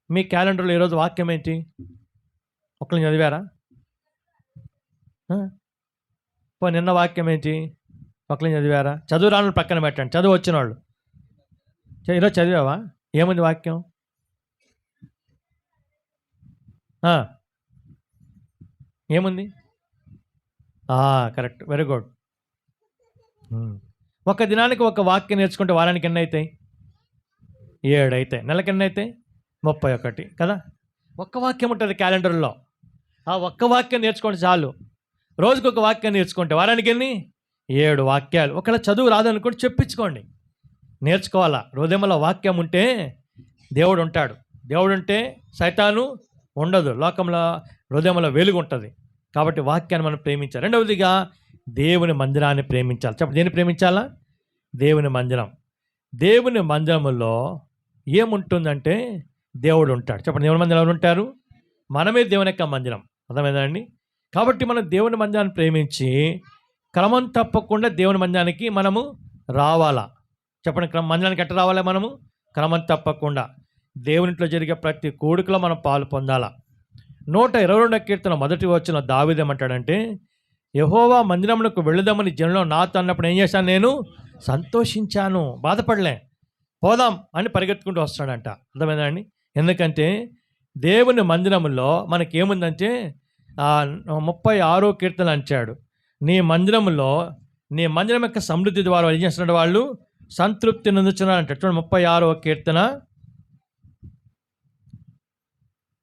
మీ క్యాలెండర్లో ఈరోజు వాక్యం ఏంటి? ఒకరిని చదివారా? నిన్న వాక్యం ఏంటి? ఒకరిని చదివారా? చదువు రాను పక్కన పెట్టండి. చదువు వచ్చిన వాళ్ళు ఈరోజు చదివావా? ఏముంది వాక్యం? ఏముంది? Correct, very good. ఒక దినానికి ఒక వాక్యం నేర్చుకుంటే వారానికి ఎన్ని అవుతాయి? 7 అవుతాయి. నెలకి ఎన్ని అవుతాయి? 31 కదా. ఒక్క వాక్యం ఉంటుంది క్యాలెండర్లో. ఆ ఒక్క వాక్యం నేర్చుకోండి చాలు. రోజుకు ఒక వాక్యం నేర్చుకుంటే వారానికి ఎన్ని? 7 వాక్యాలు. ఒకవేళ చదువు రాదనుకోండి చెప్పించుకోండి. నేర్చుకోవాలా. హృదయంలో వాక్యం ఉంటే దేవుడు ఉంటాడు. దేవుడు ఉంటే సైతాను ఉండదు. లోకంలో హృదయంలో వెలుగు ఉంటుంది. కాబట్టి వాక్యాన్ని మనం ప్రేమించాలి. రెండవదిగా దేవుని మందిరాన్ని ప్రేమించాలి. చెప్పండి, దేన్ని ప్రేమించాలా? దేవుని మందిరం. దేవుని మందిరంలో ఏముంటుందంటే దేవుడు ఉంటాడు. చెప్పండి, దేవుని మందిరం ఎవరు ఉంటారు? మనమే దేవుని యొక్క మందిరం. అర్థమైందండి? కాబట్టి మనం దేవుని మందిరాన్ని ప్రేమించి క్రమం తప్పకుండా దేవుని మందిరానికి మనము రావాలా. చెప్పండి, మందిరానికి ఎట్లా రావాలా? మనము క్రమం తప్పకుండా దేవునింట్లో జరిగే ప్రతి కోడికలో మనం పాలు పొందాలా. 122వ కీర్తన 1వ వచనం దావీదు ఏమంటాడంటే, యెహోవా మందిరమునకు వెళుదామని జనంలో నాతో అన్నప్పుడు ఏం చేశాను? నేను సంతోషించాను, బాధపడలే, పోదాం అని పరిగెత్తుకుంటూ వస్తాడంట. అర్థమైందండి? ఎందుకంటే దేవుని మందిరంలో మనకేముందంటే 36వ కీర్తన అంటాడు, నీ మందిరం యొక్క సమృద్ధి ద్వారా ఏం చేస్తున్నాడు? వాళ్ళు సంతృప్తి నొందుతున్నారు అంటాడు. చూడండి, 36వ కీర్తన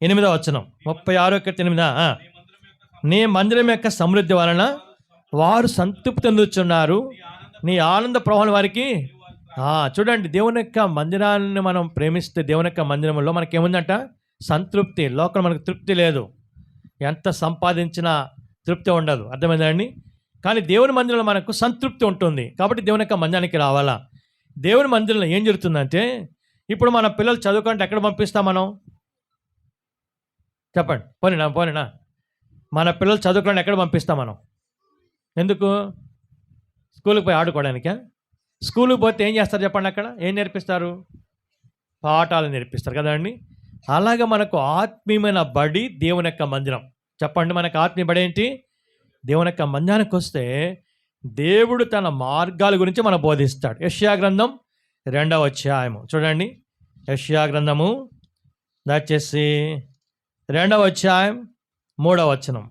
8వ వచనం. 36వ కీర్తన 8. నీ మందిరం యొక్క సమృద్ధి వలన వారు సంతృప్తి నొందుతున్నారు, నీ ఆనంద ప్రవాహం వారికి. చూడండి, దేవుని యొక్క మందిరాన్ని మనం ప్రేమిస్తే దేవుని యొక్క మందిరంలో మనకేముందంట? సంతృప్తి. లోకంలో మనకు తృప్తి లేదు, ఎంత సంపాదించినా తృప్తి ఉండదు. అర్థమైందండి? కానీ దేవుని మందిరంలో మనకు సంతృప్తి ఉంటుంది. కాబట్టి దేవుని యొక్క మందిరానికి రావాలా. దేవుని మందిరంలో ఏం జరుగుతుందంటే, ఇప్పుడు మన పిల్లలు చదువుకుంటే ఎక్కడ పంపిస్తాం మనం? చెప్పండి, పోనీనా మన పిల్లలు చదువుకోవడానికి ఎక్కడ పంపిస్తాం మనం? ఎందుకు? స్కూల్కి పోయి ఆడుకోవడానికా? స్కూల్కి పోతే ఏం చేస్తారు చెప్పండి? అక్కడ ఏం నేర్పిస్తారు? పాఠాలు నేర్పిస్తారు కదండి. అలాగే మనకు ఆత్మీయమైన బడి దేవుని యొక్క మందిరం. చెప్పండి, మనకు ఆత్మీయ బడి ఏంటి? దేవుని యొక్క మందిరానికి వస్తే దేవుడు తన మార్గాల గురించి మనకు బోధిస్తాడు. యెషయా గ్రంథం 2వ అధ్యాయము చూడండి. యెషయా గ్రంథము దయచేసి 2వ అధ్యాయం 3వ వచనం.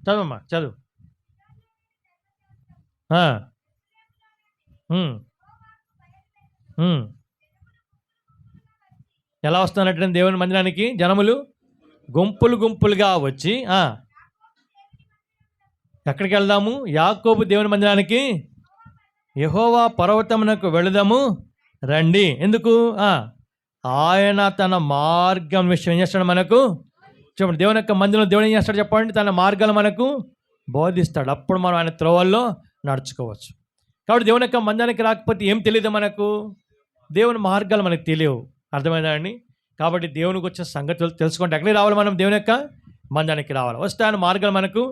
చదువమ్మా, చదువు. ఎలా వస్తున్నట్టు దేవుని మందిరానికి జనములు గుంపులుగా వచ్చి ఎక్కడికి వెళ్దాము? యాకోబు దేవుని మందిరానికి, యెహోవా పర్వతమునకు వెళదాము రండి. ఎందుకు? ఆయన తన మార్గం విషయం ఏం చేస్తాడు మనకు? చెప్పండి, దేవుని యొక్క మందిరంలో దేవుడు ఏం చేస్తాడు చెప్పండి? తన మార్గాలు మనకు బోధిస్తాడు. అప్పుడు మనం ఆయన త్రోవల్లో నడుచుకోవచ్చు. కాబట్టి దేవుని యొక్క మందిరానికి రాకపోతే ఏం తెలియదు మనకు? దేవుని మార్గాలు మనకు తెలియవు. అర్థమైందా అండి? కాబట్టి దేవునికి వచ్చిన సంగతులు తెలుసుకుంటే ఎక్కడికి రావాలి? మనం దేవుని యొక్క మందిరానికి రావాలి. వస్తే ఆయన మార్గాలు మనకు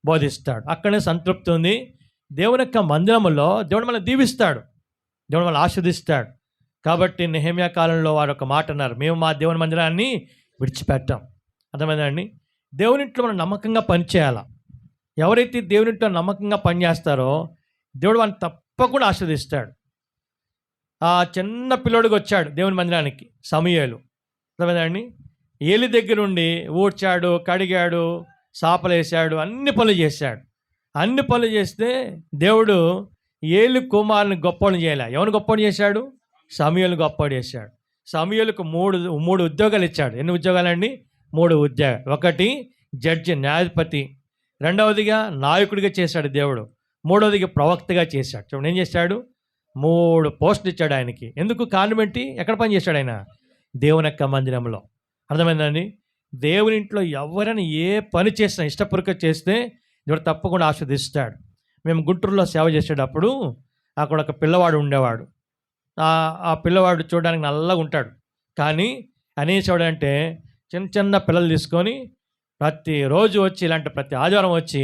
బోధిస్తాడు. అక్కడనే సంతృప్తి ఉంది. దేవుని యొక్క మందిరంలో దేవుడు మనల్ని దీవిస్తాడు. దేవుడు వాళ్ళు ఆస్వాదిస్తాడు. కాబట్టి నెహెమ్యా కాలంలో వారు ఒక మాట అన్నారు, మేము మా దేవుని మందిరాన్ని విడిచిపెట్టాం. అర్థమైందండి? దేవునింట్లో మనం నమ్మకంగా పనిచేయాలి. ఎవరైతే దేవునింట్లో నమ్మకంగా పనిచేస్తారో దేవుడు వాళ్ళని తప్పకుండా ఆస్వాదిస్తాడు. ఆ చిన్న పిల్లోడికి వచ్చాడు దేవుని మందిరానికి సమూయేలు. అర్థమైందండి? ఏలి దగ్గరుండి ఊడ్చాడు, కడిగాడు, సాపలేసాడు, అన్ని పనులు చేశాడు. అన్ని పనులు చేస్తే దేవుడు ఏలి కుమారుని గొప్పని చేయలే. ఎవరిని గొప్పని చేశాడు? సమూయేలుని గొప్పని చేశాడు. సమూయేలుకు మూడు ఉద్యోగాలు ఇచ్చాడు. ఎన్ని ఉద్యోగాలండి? 3 ఉద్యోగాలు. ఒకటి జడ్జి, న్యాయాధిపతి. రెండవదిగా నాయకుడిగా చేశాడు దేవుడు. మూడవదిగా ప్రవక్తగా చేశాడు. చూడండి ఏం చేశాడు? 3 పోస్టులు ఇచ్చాడు ఆయనకి. ఎందుకు? కారణం ఏంటి? ఎక్కడ పని చేశాడు ఆయన? దేవుని యొక్క మందిరంలో. అర్థమైందండి? దేవుని ఇంట్లో ఎవరైనా ఏ పని చేసినా ఇష్టపూర్వక చేస్తే దేవుడు తప్పకుండా ఆస్వాదిస్తాడు. మేము గుంటూరులో సేవ చేసేటప్పుడు అక్కడ ఒక పిల్లవాడు ఉండేవాడు. ఆ పిల్లవాడు చూడడానికి నల్లగా ఉంటాడు. కానీ అనేసేవాడు అంటే చిన్న చిన్న పిల్లలు తీసుకొని ప్రతిరోజు వచ్చి ఇలాంటి ప్రతి ఆదివారం వచ్చి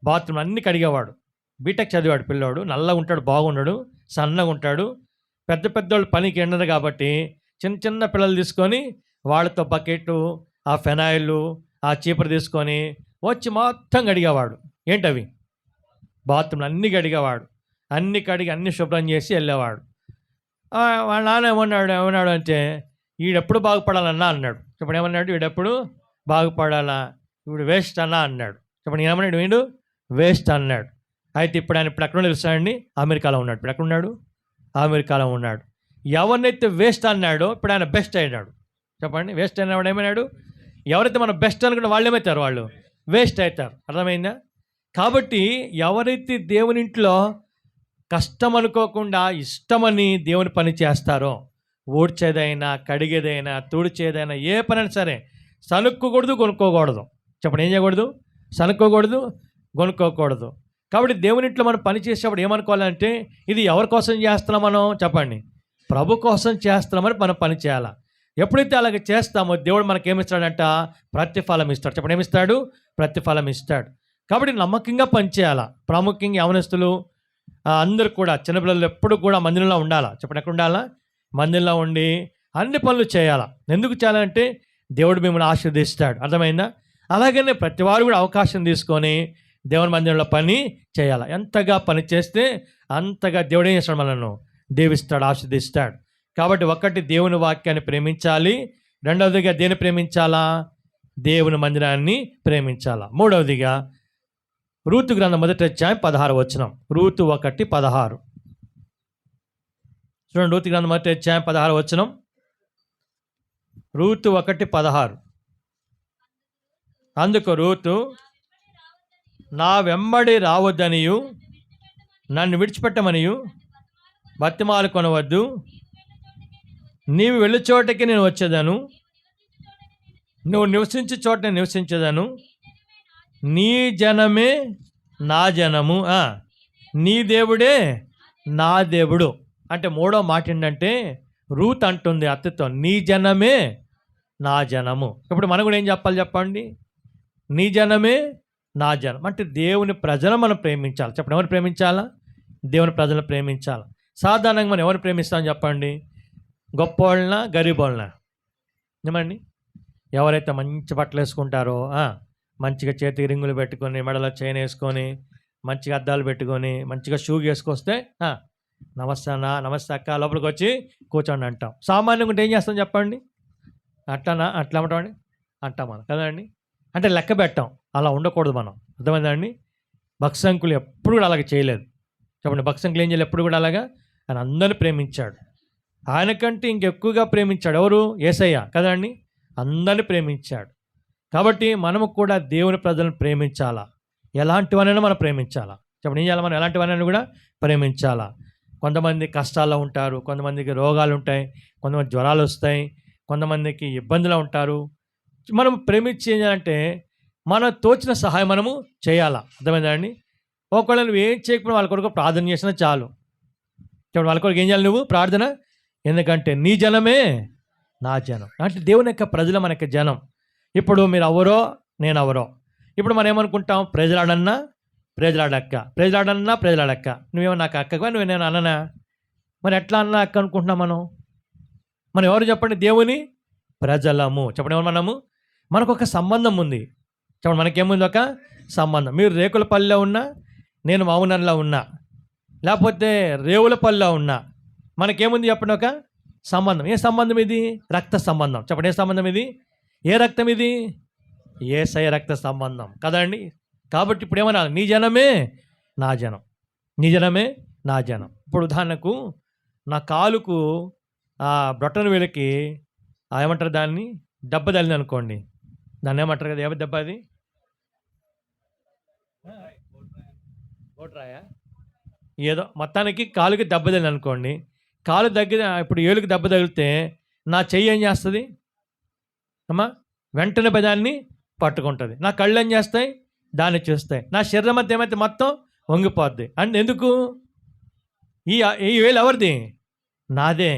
బాత్రూమ్ అన్నీ కడిగేవాడు. బీటెక్ చదివాడు పిల్లోడు. నల్లగా ఉంటాడు, బాగున్నాడు, సన్నగా ఉంటాడు. పెద్ద పెద్దోళ్ళు పనికి ఎండరు కాబట్టి చిన్న చిన్న పిల్లలు తీసుకొని వాళ్ళతో బకెట్, ఆ ఫెనాయిల్, ఆ చీపురు తీసుకొని వచ్చి మొత్తం కడిగేవాడు. ఏంటవి? బాత్రూమ్లు అన్నీ కడిగేవాడు. అన్నీ కడిగి అన్నీ శుభ్రం చేసి వెళ్ళేవాడు. వాళ్ళ నాన్న ఏమన్నాడు అంటే, వీడెప్పుడు బాగుపడాలన్నా అన్నాడు. ఇప్పుడు ఏమన్నాడు? వీడెప్పుడు బాగుపడాలా, వీడు వేస్ట్ అన్నా అన్నాడు. ఇప్పుడు ఏమన్నాడు? వీడు వేస్ట్ అన్నాడు. అయితే ఇప్పుడు ఆయన ఎక్కడ తెలుస్తాడండి? అమెరికాలో ఉన్నాడు. ఇప్పుడు ఎక్కడున్నాడు? అమెరికాలో ఉన్నాడు. ఎవరినైతే వేస్ట్ అన్నాడో ఇప్పుడు ఆయన బెస్ట్ అయినాడు. చెప్పండి, వేస్ట్ అయినవాడు ఏమైనాడు? ఎవరైతే మనం బెస్ట్ అనుకుంటే వాళ్ళు ఏమవుతారు? వాళ్ళు వేస్ట్ అవుతారు. అర్థమైందా? కాబట్టి ఎవరైతే దేవుని ఇంట్లో కష్టం అనుకోకుండా ఇష్టమని దేవుని పని చేస్తారో, ఊడ్చేదైనా, కడిగేదైనా, తుడిచేదైనా, ఏ పనైనా సరే సనుక్కోకూడదు, కొనుక్కోకూడదు. చెప్పండి, ఏం చేయకూడదు? సనుక్కోకూడదు, కొనుక్కోకూడదు. కాబట్టి దేవుని ఇంట్లో మనం పని చేసేటప్పుడు ఏమనుకోవాలంటే, ఇది ఎవరి కోసం చేస్తున్నాం మనం? చెప్పండి, ప్రభు కోసం చేస్తున్నామని మనం పని చేయాలి. ఎప్పుడైతే అలాగే చేస్తామో దేవుడు మనకేమిస్తాడంట? ప్రతిఫలం ఇస్తాడు. చెప్పండి, ఏమిస్తాడు? ప్రతిఫలం ఇస్తాడు. కాబట్టి నమ్మకంగా పనిచేయాలా. ప్రాముఖ్యంగా యవనస్తులు అందరూ కూడా, చిన్నపిల్లలు ఎప్పుడు కూడా మందిరంలో ఉండాలా. చెప్పండి, ఎక్కడ ఉండాలా? మందిరంలో ఉండి అన్ని పనులు చేయాలా. ఎందుకు చేయాలంటే దేవుడు మిమ్మల్ని ఆశీర్వదిస్తాడు. అర్థమైందా? అలాగనే ప్రతి వారు కూడా అవకాశం తీసుకొని దేవుని మందిరంలో పని చేయాలి. ఎంతగా పని చేస్తే అంతగా దేవుడు ఏం చేస్తాడు? మనల్ని దీవిస్తాడు, ఆశీర్వదిస్తాడు. కాబట్టి ఒకటి, దేవుని వాక్యాన్ని ప్రేమించాలి. రెండవదిగా దేన్ని ప్రేమించాలా? దేవుని మందిరాన్ని ప్రేమించాలా. మూడవదిగా రూతు గ్రంథం 1వ అధ్యాయం 16వ వచనం. రూతు 1:16. చూడండి, రూతు గ్రంథం 1వ అధ్యాయం 16వ వచనం. రూతు 1:16. అందుకు రూతు, నా వెంబడి రావద్దనియు, నన్ను విడిచిపెట్టమనియు బతిమాలు కొనవద్దు. నీవు వెళ్ళు చోటకి నేను వచ్చేదాను, నువ్వు నివసించే చోట నేను నివసించేదాను. నీ జనమే నా జనము, నీ దేవుడే నా దేవుడు. అంటే మూడో మాట ఏంటంటే, రూత్ అంటుంది అత్తతో, నీ జనమే నా జనము. ఇప్పుడు మనం కూడా ఏం చెప్పాలి చెప్పండి? నీ జనమే నా జనం. అంటే దేవుని ప్రజలను మనం ప్రేమించాలి. చెప్పండి, ఎవరు ప్రేమించాలా? దేవుని ప్రజలను ప్రేమించాలి. సాధారణంగా మనం ఎవరు ప్రేమిస్తామని చెప్పండి? గొప్పవాళ్ళనా, గరీబోళ్ళనా? ఏమండి? ఎవరైతే మంచి బట్టలు వేసుకుంటారో, మంచిగా చేతికి రింగులు పెట్టుకొని, మెడలో చైన్ వేసుకొని, మంచిగా అద్దాలు పెట్టుకొని, మంచిగా షూ వేసుకొస్తే నమస్తే అన్న, నమస్తే అక్క, లోపలికి వచ్చి కూర్చోండి అంటాం. సామాన్యంగా ఉంటే ఏం చేస్తాం చెప్పండి? అట్లా అమ్మంటామండి, అంటాం మనం కదండి. అంటే లెక్క పెట్టాం. అలా ఉండకూడదు మనం. అర్థమైందండి? భక్సంకులు ఎప్పుడు కూడా అలాగే చేయలేదు. చెప్పండి, భక్సంకులు ఏం చేయలేదు ఎప్పుడు కూడా అలాగా. ఆయన అందరిని ప్రేమించాడు. ఆయనకంటే ఇంకెక్కువగా ప్రేమించాడు ఎవరు? యేసయ్య కదండి. అందరిని ప్రేమించాడు. కాబట్టి మనము కూడా దేవుని ప్రజలను ప్రేమించాలా. ఎలాంటివనైనా మనం ప్రేమించాలా. చెప్పండి, ఏం చేయాలి? మనం ఎలాంటివనైనా కూడా ప్రేమించాలా. కొంతమంది కష్టాల్లో ఉంటారు, కొంతమందికి రోగాలు ఉంటాయి, కొంతమంది జ్వరాలు వస్తాయి, కొంతమందికి ఇబ్బందులు ఉంటారు. మనం ప్రేమించి ఏం చేయాలంటే మన తోచిన సహాయం మనము చేయాలా. అర్థమైందా అండి? ఒకవేళ నువ్వు ఏం చేయకపోయినా వాళ్ళ కొరకు ప్రార్థన చేసినా చాలు. చెప్పండి, వాళ్ళ కొరకు ఏం చేయాలి నువ్వు? ప్రార్థన. ఎందుకంటే నీ జనమే నా జనం. అంటే దేవుని యొక్క ప్రజలు మన యొక్క జనం. ఇప్పుడు మీరు ఎవరో నేను ఎవరో. ఇప్పుడు మనం ఏమనుకుంటాం? ప్రజలాడన్నా, ప్రజలాడక్క, ప్రజలాడన్నా, ప్రజలాడక్క. నువ్వేమో నాకు అక్కగా, నువ్వు నేను అన్ననా? మరి ఎట్లా అన్నాక అనుకుంటున్నాం మనం ఎవరు చెప్పండి? దేవుని ప్రజలము. చెప్పండి, ఎవరు మనము? మనకు ఒక సంబంధం ఉంది. చెప్పండి, మనకేముంది? ఒక సంబంధం. మీరు రేకులపల్లిలో ఉన్నా, నేను మౌనంలో ఉన్నా, లేకపోతే రేవులపల్లిలో ఉన్నా, మనకేముంది చెప్పండి? ఒక సంబంధం. ఏ సంబంధం ఇది? రక్త సంబంధం. చెప్పండి, ఏ సంబంధం ఇది? ఏ రక్తం ఇది? యేసయ్య రక్త సంబంధం కదండి. కాబట్టి ఇప్పుడు ఏమన్నా, నీ జనమే నా జనం, నీ జనమే నా జనం. ఇప్పుడు ఉదాహరణకు నా కాలుకు బ్రొట్టన వేలికి ఏమంటారు దాన్ని? దెబ్బ తగిలింది అనుకోండి, దాన్ని ఏమంటారు కదా? ఏ దెబ్బ అది? ఓట్రాయా? ఏదో మొత్తానికి కాలుకి దెబ్బ తగిలింది అనుకోండి. కాలు దగ్గర ఇప్పుడు ఏలుకి దెబ్బ తగిలితే నా చెయ్యి ఏం చేస్తుంది అమ్మా? వెంటనే దాన్ని పట్టుకుంటుంది. నా కళ్ళు ఏం చేస్తాయి? దాన్ని చూస్తాయి. నా శరీరం అంతా ఏమైతే మొత్తం వంగిపోద్ది. అంటే ఎందుకు? ఈ వేలు ఎవరిది? నాదే.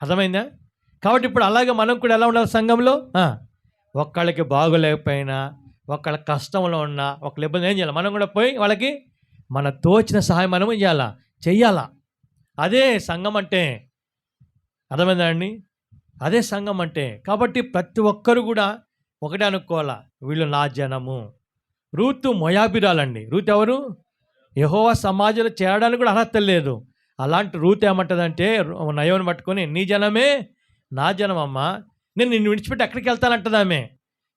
అర్థమైందా? కాబట్టి ఇప్పుడు అలాగే మనం కూడా ఎలా ఉండాలి సంఘంలో? ఒక్కళ్ళకి బాగోలేకపోయినా, ఒక్కళ్ళ కష్టంలో ఉన్నా, ఒకళ్ళ ఇబ్బంది ఏం చేయాలి? మనం కూడా పోయి వాళ్ళకి మన తోచిన సహాయం మనం ఏం చేయాలా? చెయ్యాలా. అదే సంఘం అంటే. అర్థమైందా అండి? అదే సంఘం అంటే. కాబట్టి ప్రతి ఒక్కరు కూడా ఒకటే అనుకోవాలా, వీళ్ళు నా జనము. రూతు మొయాబిరాలండి. రూతు ఎవరు? యెహోవా సమాజంలో చేరడానికి కూడా అర్హత లేదు. అలాంటి రూతు ఏమంటుందంటే, నయోని పట్టుకొని, నీ జనమే నా జనం అమ్మా, నేను నిన్ను విడిచిపెట్టి ఎక్కడికి వెళ్తానంటది ఆమె.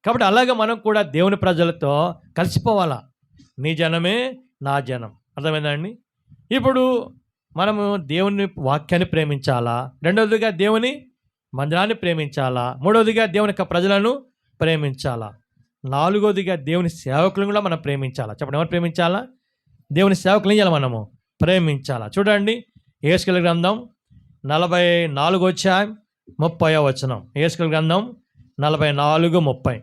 కాబట్టి అలాగే మనం కూడా దేవుని ప్రజలతో కలిసిపోవాలా. నీ జనమే నా జనం. అర్థమైందా అండి? ఇప్పుడు మనము దేవుని వాక్యాన్ని ప్రేమించాలా, రెండవదిగా దేవుని మందిరాన్ని ప్రేమించాలా, మూడవదిగా దేవుని యొక్క ప్రజలను ప్రేమించాలా, నాలుగవదిగా దేవుని సేవకులను కూడా మనం ప్రేమించాలా. చెప్పండి, ఎవరు ప్రేమించాలా? దేవుని సేవకులు ఏం చేయాలి? మనము ప్రేమించాలా. చూడండి, యేసుకేలు గ్రంథం 44:30. యేసుకేలు గ్రంథం 44:30.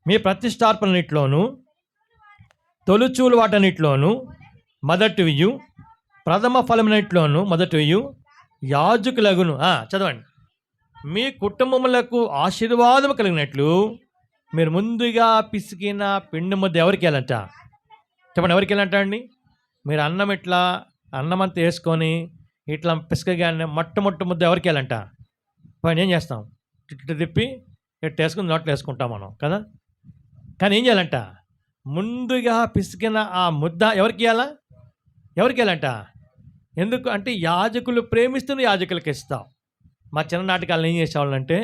మీ ప్రతిష్టార్పణనిట్లోను తొలుచూలు వాటన్నిటిలోను మొదటివియు ప్రథమ ఫలమునట్లోను మొదటివియు యాజకులగును. చదవండి. మీ కుటుంబములకు ఆశీర్వాదము కలిగినట్లు మీరు ముందుగా పిసికిన పిండి ముద్ద ఎవరికి వెళ్ళంట? చెప్పండి, ఎవరికి వెళ్ళంట అండి? మీరు అన్నం అంతా వేసుకొని ఇట్లా పిసకగానే మొట్టమొదటి ముద్ద ఎవరికి వెళ్ళంట? పైన ఏం చేస్తాం? ఇటు తిప్పి ఇటు వేసుకుని నోట్లో వేసుకుంటాం మనం కదా. కానీ ఏం చేయాలంట? ముందుగా పిసికిన ఆ ముద్ద ఎవరికి ఇవ్వాలా? ఎవరికి వెళ్ళంట? ఎందుకు అంటే యాజకులు ప్రేమిస్తున్న యాజకులకి ఇస్తాం. మా చిన్ననాటి కాలంలో ఏం చేసేవాళ్ళంటే,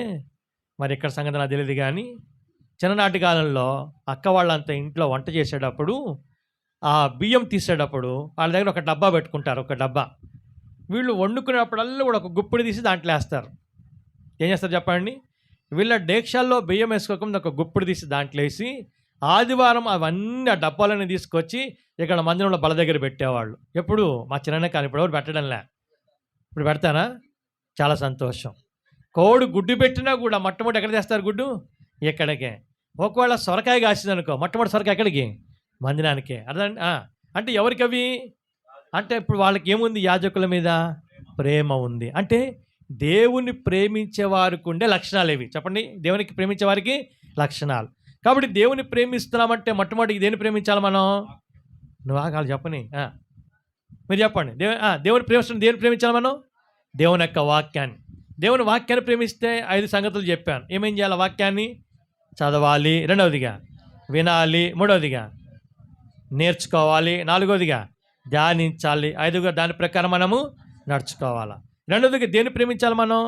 మరి ఇక్కడ సంగతి నాకు తెలియదు కానీ, చిన్ననాటి కాలంలో అక్క వాళ్ళంతా ఇంట్లో వంట చేసేటప్పుడు ఆ బియ్యం తీసేటప్పుడు వాళ్ళ దగ్గర ఒక డబ్బా పెట్టుకుంటారు. ఒక డబ్బా వీళ్ళు వండుకునేటప్పుడల్లా కూడా ఒక గుప్పిడి తీసి దాంట్లో వేస్తారు. ఏం చేస్తారు చెప్పండి? వీళ్ళ డేక్షాల్లో బియ్యం వేసుకోకుండా ఒక గుప్పిడి తీసి దాంట్లో వేసి ఆదివారం అవన్నీ ఆ డబ్బాలన్నీ తీసుకొచ్చి ఇక్కడ మందిరంలో బల దగ్గర పెట్టేవాళ్ళు. ఎప్పుడు? మా చిన్ననే కానీ ఇప్పుడు ఎవరు పెట్టడంలే. ఇప్పుడు పెడతానా? చాలా సంతోషం. కోడి గుడ్డు పెట్టినా కూడా మొట్టమొదటి ఎక్కడ తెస్తారు గుడ్డు? ఇక్కడికే. ఒకవేళ సొరకాయ కాసిందనుకో, మొట్టమొదటి సొరకాయ ఎక్కడికి? మందిరానికే. అర్థం? అంటే ఎవరికి అవి? అంటే ఇప్పుడు వాళ్ళకి ఏముంది? యాజకుల మీద ప్రేమ ఉంది. అంటే దేవుని ప్రేమించే వారికి ఉండే లక్షణాలు ఇవి. చెప్పండి, దేవునికి ప్రేమించే వారికి లక్షణాలు. కాబట్టి దేవుని ప్రేమిస్తున్నామంటే మొట్టమొదటికి దేన్ని ప్రేమించాలి మనం? నువ్వు ఆగాలి చెప్పని. మీరు చెప్పండి. దేవుని ప్రేమిస్తున్న దేన్ని ప్రేమించాలి మనం? దేవుని యొక్క వాక్యాన్ని. దేవుని వాక్యాన్ని ప్రేమిస్తే 5 సంగతులు చెప్పాను. ఏమేం చేయాలి? వాక్యాన్ని చదవాలి, రెండవదిగా వినాలి, మూడవదిగా నేర్చుకోవాలి, నాలుగవదిగా ధ్యానించాలి, ఐదుగా దాని ప్రకారం మనము నడుచుకోవాలి. రెండవదిగా దేన్ని ప్రేమించాలి మనం?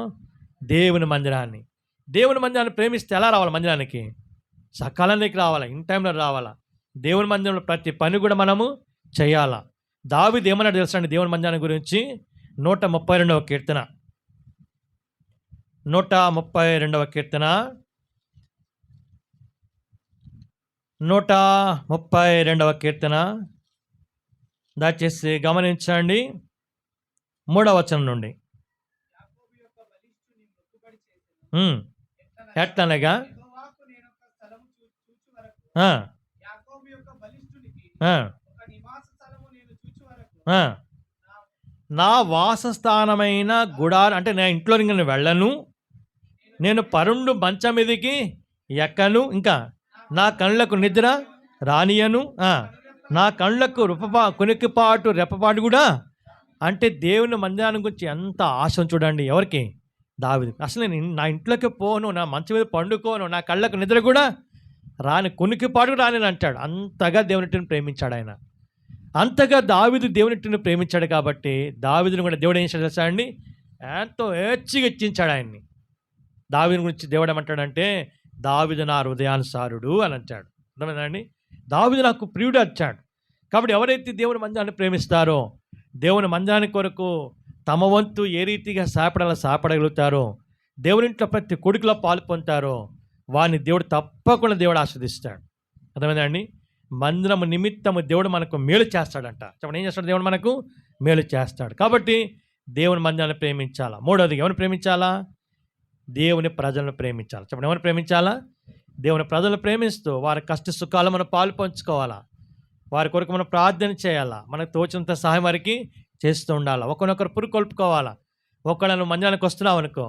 దేవుని మందిరాన్ని. దేవుని మందిరాన్ని ప్రేమిస్తే ఎలా రావాలి మందిరానికి? సకాలానికి రావాలా, ఇన్ టైంలో రావాలా. దేవుని మందిరంలో ప్రతి పని కూడా మనము చేయాలా. దావీదు ఏమన్నాడు తెలుసా అండి దేవుని మందిరాన్ని గురించి? 132వ కీర్తన 132వ కీర్తన 132వ కీర్తన దయచేసి గమనించండి. 3వ వచనం నుండి. ఎట్లనగా నా వాసస్థానమైన గుడారం అంటే నా ఇంట్లో నేను వెళ్ళను, నేను పరుండు మంచం మీదకి ఎక్కను, ఇంకా నా కళ్ళకు నిద్ర రానియను, నా కళ్ళకు కునికిపాటు రెప్పపాటు కూడా అంటే దేవుని మందిరాన్ని గురించి ఎంత ఆశ చూడండి. ఎవరికి? దావీదు. అసలు నేను నా ఇంట్లోకి పోను, నా మంచం మీద పండుకోను, నా కళ్ళకు నిద్ర కూడా రాని, కొనికిపాటు రాని అంటాడు. అంతగా దేవునిని ప్రేమించాడు ఆయన. అంతగా దావీదు దేవునిని ప్రేమించాడు కాబట్టి దావీదుని కూడా దేవుడు ఏం చేశాడు తెలుసా అండి? ఎంతో హెచ్చిగా హెచ్చించాడు ఆయన్ని. దావీదు గురించి దేవుడు ఏమంటాడంటే, దావీదు నా హృదయానుసారుడు అని అంటాడు. అర్థమైందండి? దావీదు నాకు ప్రియుడు వచ్చాడు. కాబట్టి ఎవరైతే దేవుని మందిరాన్ని ప్రేమిస్తారో, దేవుని మందిరాన్ని కొరకు తమ వంతు ఏ రీతిగా సాపడగలుగుతారో, దేవునింట్లో ప్రతి కొడుకులో పాలు పొందుతారో వారిని దేవుడు తప్పకుండా దేవుడు ఆస్వాదిస్తాడు. అర్థమైందండి? మందిరము నిమిత్తము దేవుడు మనకు మేలు చేస్తాడంట. చెప్పండి, ఏం చేస్తాడు? దేవుడు మనకు మేలు చేస్తాడు. కాబట్టి దేవుని మందిరాన్ని ప్రేమించాలా. మూడవదిగా ఎవరిని ప్రేమించాలా? దేవుని ప్రజలను ప్రేమించాలి. చెప్పండి, ఎవరిని ప్రేమించాలా? దేవుని ప్రజలను ప్రేమిస్తూ వారి కష్ట సుఖాలు మనం పాలు పంచుకోవాలా. వారి కొరకు మనం ప్రార్థన చేయాలా. మనకు తోచినంత సహాయం వారికి చేస్తూ ఉండాలా. ఒకరినొకరు పురుకొల్పుకోవాలా. ఒకళ్ళను మందిరానికి వస్తున్నావు అనుకో,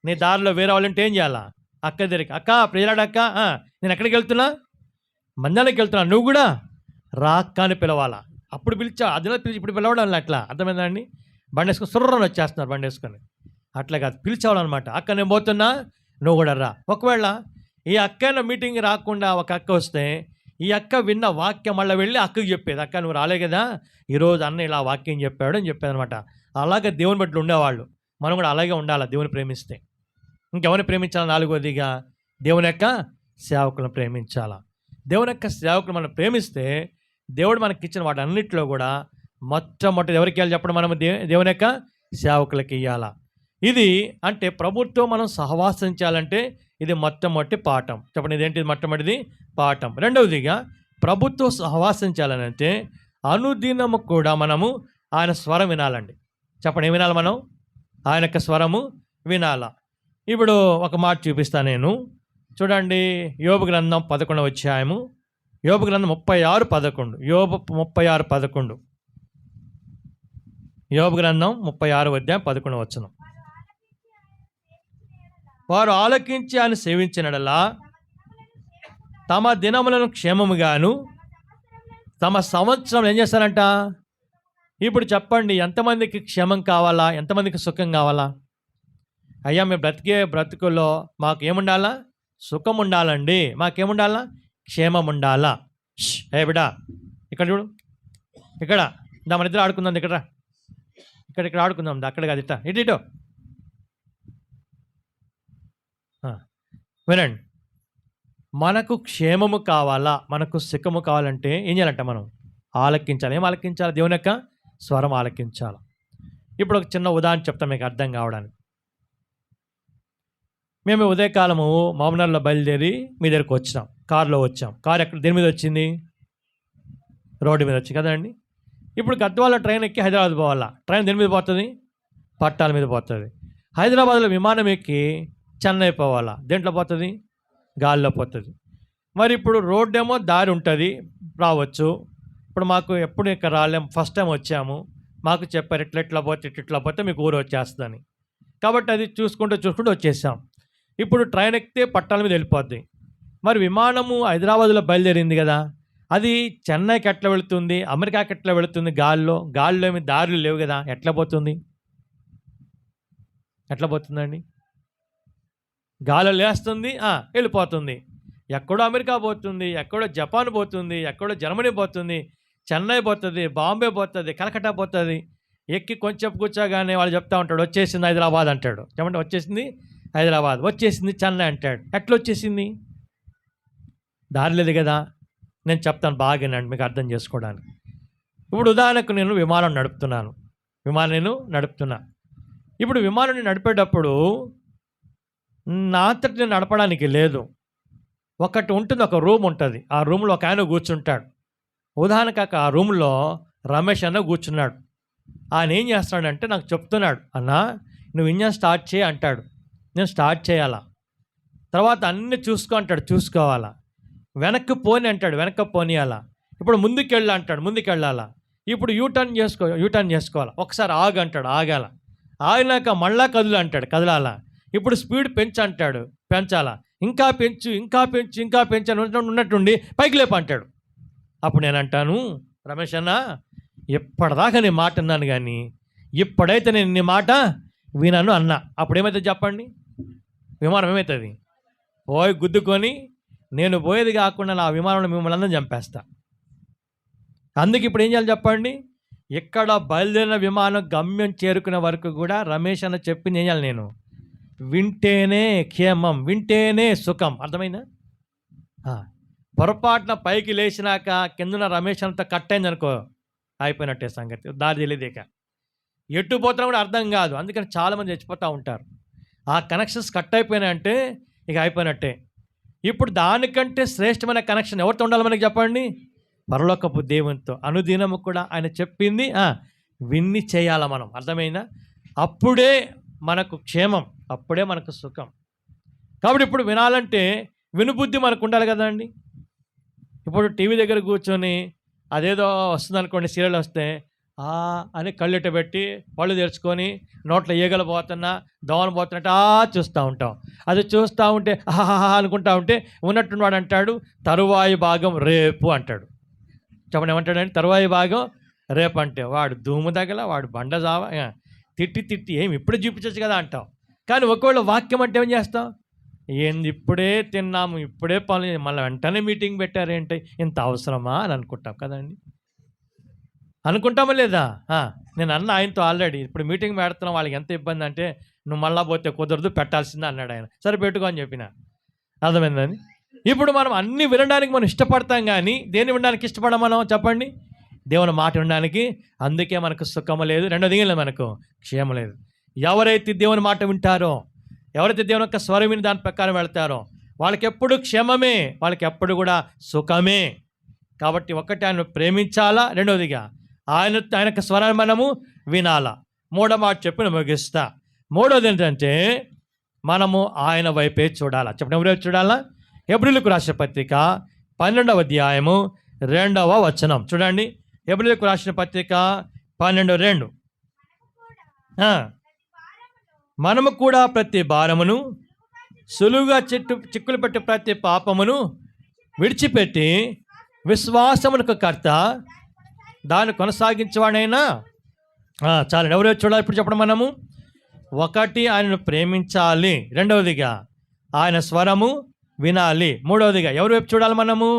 నీ దారిలో వేరే వాళ్ళంటే ఏం చేయాలా? అక్క దగ్గరికి, అక్క ప్రియులాడక్క, నేను ఎక్కడికి వెళ్తున్నా? మందిరానికి వెళ్తున్నా, నువ్వు కూడా రా అక్క అని పిలవాలా. అప్పుడు అదిలో పిలిచి ఇప్పుడు పిలవడం అట్లా. అర్థమైందండి? బండి వేసుకొని సుర్రని వచ్చేస్తున్నారు బండి వేసుకొని. అట్లా కాదు, పిలిచేవాళ్ళనమాట. అక్క నేను పోతున్నా, నువ్వు కూడా రా. ఒకవేళ ఈ అక్కన మీటింగ్ రాకుండా ఒక అక్క వస్తే, ఈ అక్క విన్న వాక్యం మళ్ళీ వెళ్ళి అక్కకి చెప్పేది, అక్క నువ్వు రాలే కదా, ఈరోజు అన్న ఇలా వాక్యం చెప్పాడు అని చెప్పేది అనమాట. అలాగే దేవుని బట్టి ఉండేవాళ్ళు. మనం కూడా అలాగే ఉండాలి దేవుని ప్రేమిస్తే. ఇంకెవరిని ప్రేమించాలా? నాలుగోదిగా దేవుని యొక్క సేవకులను ప్రేమించాలా. దేవుని యొక్క సేవకులు మనం ప్రేమిస్తే దేవుడు మనకి ఇచ్చిన వాటి అన్నింటిలో కూడా మొట్టమొదటి ఎవరికి ఇవ్వాలి చెప్పడం? మనం దేవుని యొక్క సేవకులకి ఇవ్వాలా. ఇది అంటే ప్రభుత్వం మనం సహవాసం చేయాలంటే ఇది మొట్టమొదటి పాఠం. చెప్పండి, ఇదేంటి? మొట్టమొదటిది పాఠం. రెండవదిగా ప్రభుత్వం సహవాసం చేయాలంటే అనుదినము కూడా మనము ఆయన స్వరం వినాలండి. చెప్పండి, ఏం వినాలి మనం? ఆయన యొక్క స్వరము వినాలా. ఇప్పుడు ఒక మాట చూపిస్తాను నేను. చూడండి, యోబు గ్రంథం 11వ అధ్యాయము, యోబు గ్రంథం 36:11. యోబు 36:11. యోబు గ్రంథం 36వ అధ్యాయం 11వ వచనం. వారు ఆలకించి ఆయన సేవించినడలా తమ దినములను క్షేమముగాను తమ సంవత్సరం ఏం చేస్తారంట? ఇప్పుడు చెప్పండి, ఎంతమందికి క్షేమం కావాలా? ఎంతమందికి సుఖం కావాలా? అయ్యా మేము బ్రతుకుల్లో మాకు ఏముండాలా? సుఖం ఉండాలండి. మాకేముండాలా? క్షేమం ఉండాలా. ఏ బిడా ఇక్కడ చూడు, ఇక్కడ మన ఇద్దరు ఆడుకుందాం. ఇక్కడ ఆడుకుందాం. అక్కడ కాదు, ఇటు వినండి. మనకు క్షేమము కావాలా, మనకు సుఖము కావాలంటే ఏం చేయాలంట? మనం ఆలకించాలి. ఏం ఆలకించాలి? దేవుని యొక్క స్వరం ఆలకించాలి. ఇప్పుడు ఒక చిన్న ఉదాహరణ చెప్తాను మీకు అర్థం కావడానికి. మేము ఉదయకాలము మామూనర్లో బయలుదేరి మీ దగ్గరకు వచ్చినాం. కారులో వచ్చాం. కారు ఎక్కడ, దేని మీద వచ్చింది? రోడ్డు మీద వచ్చింది కదండి. ఇప్పుడు గద్వాల ట్రైన్ ఎక్కి హైదరాబాద్ పోవాలా. ట్రైన్ దేని మీద పోతుంది? పట్టాల మీద పోతుంది. హైదరాబాద్లో విమానం ఎక్కి చెన్నై పోవాలా. దేంట్లో పోతుంది? గాలిలో పోతుంది. మరి ఇప్పుడు రోడ్డు ఏమో దారి ఉంటుంది, రావచ్చు. ఇప్పుడు మాకు ఎప్పుడు ఇక్కడ రాలేం, ఫస్ట్ టైం వచ్చాము. మాకు చెప్పారు ఇట్లా పోతే మీకు ఊరు వచ్చేస్తుందని. కాబట్టి అది చూసుకుంటూ వచ్చేసాం. ఇప్పుడు ట్రైన్ ఎక్కితే పట్టాల మీద వెళ్ళిపోద్ది. మరి విమానము హైదరాబాద్లో బయలుదేరింది కదా, అది చెన్నైకి ఎట్లా వెళుతుంది? అమెరికాకి ఎట్లా వెళుతుంది? గాలిలో ఏమి దారులు లేవు కదా, ఎట్లా పోతుంది? ఎట్లా పోతుందండి? గాలి లేస్తుంది, వెళ్ళిపోతుంది. ఎక్కడో అమెరికా పోతుంది, ఎక్కడో జపాన్ పోతుంది, ఎక్కడో జర్మనీ పోతుంది, చెన్నై పోతుంది, బాంబే పోతుంది, కలకట్టా పోతుంది. ఎక్కి కొంచెం కూర్చోగానే వాళ్ళు చెప్తా ఉంటాడు, వచ్చేసింది హైదరాబాద్ అంటాడు. చెప్పండి, వచ్చేసింది హైదరాబాద్, వచ్చేసింది చెన్నై అంటాడు. ఎట్లా వచ్చేసింది? దారి లేదు కదా. నేను చెప్తాను బాగానండి మీకు అర్థం చేసుకోవడానికి. ఇప్పుడు ఉదాహరణకు నేను విమానం నడుపుతున్నా. ఇప్పుడు విమానం నడిపేటప్పుడు నా అంతటి నేను నడపడానికి లేదు. ఒకటి ఉంటుంది, ఒక రూమ్ ఉంటుంది. ఆ రూమ్లో ఒక ఆయన కూర్చుంటాడు. ఉదాహరణకు ఆ రూమ్లో రమేష్ అన్న కూర్చున్నాడు. ఆయన ఏం చేస్తాడంటే నాకు చెప్తున్నాడు, అన్నా నువ్వు ఇంజన్ స్టార్ట్ చేయి అంటాడు. నేను స్టార్ట్ చేయాలా. తర్వాత అన్నీ చూసుకో అంటాడు, చూసుకోవాలా. వెనక్కి పోని అంటాడు, వెనక్కి పోనీయాలా. ఇప్పుడు ముందుకెళ్ళా అంటాడు, ముందుకెళ్ళాలా. ఇప్పుడు యూటర్న్ చేసుకోవాలా. ఒకసారి ఆగు అంటాడు, ఆగాల. ఆగినాక మళ్ళా కదులు అంటాడు, కదలాలా. ఇప్పుడు స్పీడ్ పెంచు అంటాడు, పెంచాలా. ఇంకా పెంచు అని ఉన్నట్టుండి పైకి లేపు అంటాడు. అప్పుడు నేను అంటాను, రమేష్ అన్న ఎప్పటిదాకా నేను మాట అన్నాను కానీ ఇప్పుడైతే నేను నీ మాట వినను అన్నా. అప్పుడు ఏమవుతుంది చెప్పండి? విమానం ఏమవుతుంది? పోయి గుద్దుకొని నేను పోయేది కాకుండా నా విమానంలో మిమ్మల్ని అందరం చంపేస్తా. అందుకే ఇప్పుడు ఏం చేయాలి చెప్పండి? ఇక్కడ బయలుదేరిన విమానం గమ్యం చేరుకునే వరకు కూడా రమేష్ అన్న చెప్పింది ఏం చేయాలి? నేను వింటేనే క్షేమం, వింటేనే సుఖం. అర్థమైందా? పొరపాటున పైకి లేచినాక కిందన రమేష్ అంతా కట్ అయింది అనుకో, అయిపోయినట్టే సంగతి. దారి తెలియదేక ఎటు పోతున్నా కూడా అర్థం కాదు. అందుకని చాలామంది చచ్చిపోతూ ఉంటారు. ఆ కనెక్షన్స్ కట్ అయిపోయినాయంటే ఇక అయిపోయినట్టే. ఇప్పుడు దానికంటే శ్రేష్టమైన కనెక్షన్ ఎవరితో ఉండాలి మనకి చెప్పండి? పరలోకపు దేవునితో. అనుదినము కూడా ఆయన చెప్పింది విన్ని చేయాల మనం. అర్థమైందా? అప్పుడే మనకు క్షేమం, అప్పుడే మనకు సుఖం. కాబట్టి ఇప్పుడు వినాలంటే వినుబుద్ధి మనకు ఉండాలి కదండి. ఇప్పుడు టీవీ దగ్గర కూర్చొని అదేదో వస్తుంది అనుకోండి, సీరియల్ వస్తే అని కళ్ళెట్ట పెట్టి పళ్ళు తెరుచుకొని నోట్లో ఈగలు పోతున్నా దోమలు పోతున్నట్టు చూస్తూ ఉంటాం. అది చూస్తూ ఉంటే ఆహాహా అనుకుంటా ఉంటే ఉన్నట్టున్నాడు అంటాడు తరువాయి భాగం రేపు అంటాడు. చెప్పండి ఏమంటాడండి? తరువాయి భాగం రేపు అంటే వాడు ధూము తగల, వాడు బండ జావ, తిట్టి ఏమి ఇప్పుడే చూపించచ్చు కదా అంటాం. కానీ ఒకవేళ వాక్యం అంటే ఏం చేస్తాం? ఏంది ఇప్పుడే తిన్నాము, ఇప్పుడే పనులు, మళ్ళీ వెంటనే మీటింగ్ పెట్టారేంటి, ఇంత అవసరమా అని అనుకుంటాం కదండి. అనుకుంటామా లేదా? నేను అన్న ఆయనతో ఆల్రెడీ, ఇప్పుడు మీటింగ్ పెడుతున్నాం, వాళ్ళకి ఎంత ఇబ్బంది అంటే నువ్వు మళ్ళా పోతే కుదరదు, పెట్టాల్సిందే అన్నాడు ఆయన. సరే పెట్టుకో అని చెప్పిన. అర్థమైందని? ఇప్పుడు మనం అన్ని వినడానికి మనం ఇష్టపడతాం, కానీ దేన్ని వినడానికి ఇష్టపడం మనం చెప్పండి? దేవుని మాట వినడానికి. అందుకే మనకు సుఖం లేదు, రెండోది మనకు క్షేమం లేదు. ఎవరైతే దేవుని మాట వింటారో, ఎవరైతే దేవుని యొక్క స్వరం విని దాని ప్రకారం వెళ్తారో వాళ్ళకి ఎప్పుడు క్షేమమే, వాళ్ళకి ఎప్పుడు కూడా సుఖమే. కాబట్టి ఒకటి ఆయన ప్రేమించాలా, రెండవదిగా ఆయన యొక్క స్వరాన్ని మనము వినాలా. మూడో మాట చెప్పి ముగిస్తా. మూడోది ఏంటంటే మనము ఆయన వైపే చూడాలా. చెప్పండి, ఎవరి వైపు చూడాలా? హెబ్రీయులకు రాసిన పత్రిక 12వ అధ్యాయము 2వ వచనం చూడండి. హెబ్రీయులకు రాసిన పత్రిక 12:2. మనము కూడా ప్రతి భారమును సులువుగా చిక్కులు పెట్టి ప్రతి పాపమును విడిచిపెట్టి విశ్వాసమునకు కర్త దాన్ని కొనసాగించేవాడైనా చాలండి. ఎవరు చూడాలి ఇప్పుడు చెప్పడం? మనము ఒకటి ఆయనను ప్రేమించాలి, రెండవదిగా ఆయన స్వరము వినాలి, మూడవదిగా ఎవరి వైపు చూడాలి మనము?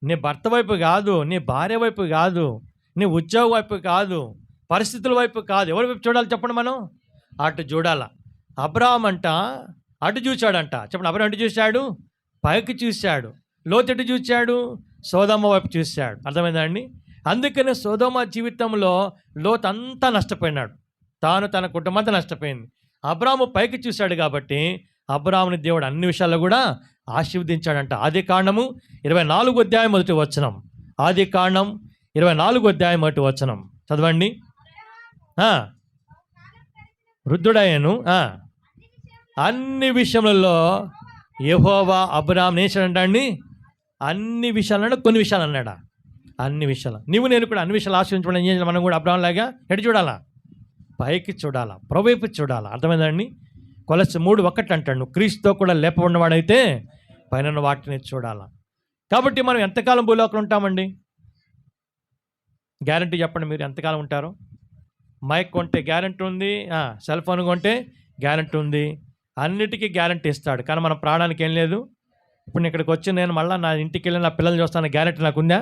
నీ భర్త వైపు కాదు, నీ భార్య వైపు కాదు, నీ ఉద్యోగం వైపు కాదు, పరిస్థితుల వైపు కాదు. ఎవరి వైపు చూడాలి చెప్పండి? మనం అటు చూడాల. అబ్రాహాం అంట అటు చూశాడంట. చెప్పండి, అబ్రాహాం అటు చూశాడు, పైకి చూశాడు. లోతు ఎటు చూశాడు? సోదొమ వైపు చూశాడు. అర్థమైందండి? అందుకనే సోదొమ జీవితంలో లోతు అంతా నష్టపోయినాడు, తాను తన కుటుంబంతో నష్టపోయింది. అబ్రాహాము పైకి చూశాడు కాబట్టి అబ్రాహాముని దేవుడు అన్ని విషయాల్లో కూడా ఆశీర్వదించాడంట. ఆదికాండము 24వ అధ్యాయం 1వ వచనం. ఆదికాండం 24వ అధ్యాయం 1వ వచనం చదవండి. వృద్ధుడయ్యను అన్ని విషయములలో యెహోవా అబ్రాహాం నేర్చాడండి. అన్ని విషయాలను కొన్ని విషయాలు అన్నాడా? అన్ని విషయాలు. నేను కూడా అన్ని విషయాలు ఆశ్రయించడం ఏం చేయాలి? మనం కూడా అబ్రాహాం లాగా ఎటు చూడాలా? పైకి చూడాలా, ప్రభువైపు చూడాలా. అర్థమైందండి? కొలస్సీ 3:1 అంటాడు, నువ్వు క్రీస్తుతో కూడా లేపబడినవాడైతే పైన వాటిని చూడాలా. కాబట్టి మనం ఎంతకాలం భూలోకంలో ఉంటామండి? గ్యారంటీ చెప్పండి, మీరు ఎంతకాలం ఉంటారో? మైక్ కొంటే గ్యారంటీ ఉంది, సెల్ ఫోన్ కొంటే గ్యారంటీ ఉంది, అన్నిటికీ గ్యారంటీ ఇస్తాడు. కానీ మన ప్రాణానికి ఏం లేదు. ఇప్పుడు నేను ఇక్కడికి వచ్చి నేను మళ్ళీ నా ఇంటికి వెళ్ళి నా పిల్లల్ని చూస్తాను, గ్యారంటీ నాకు ఉందా?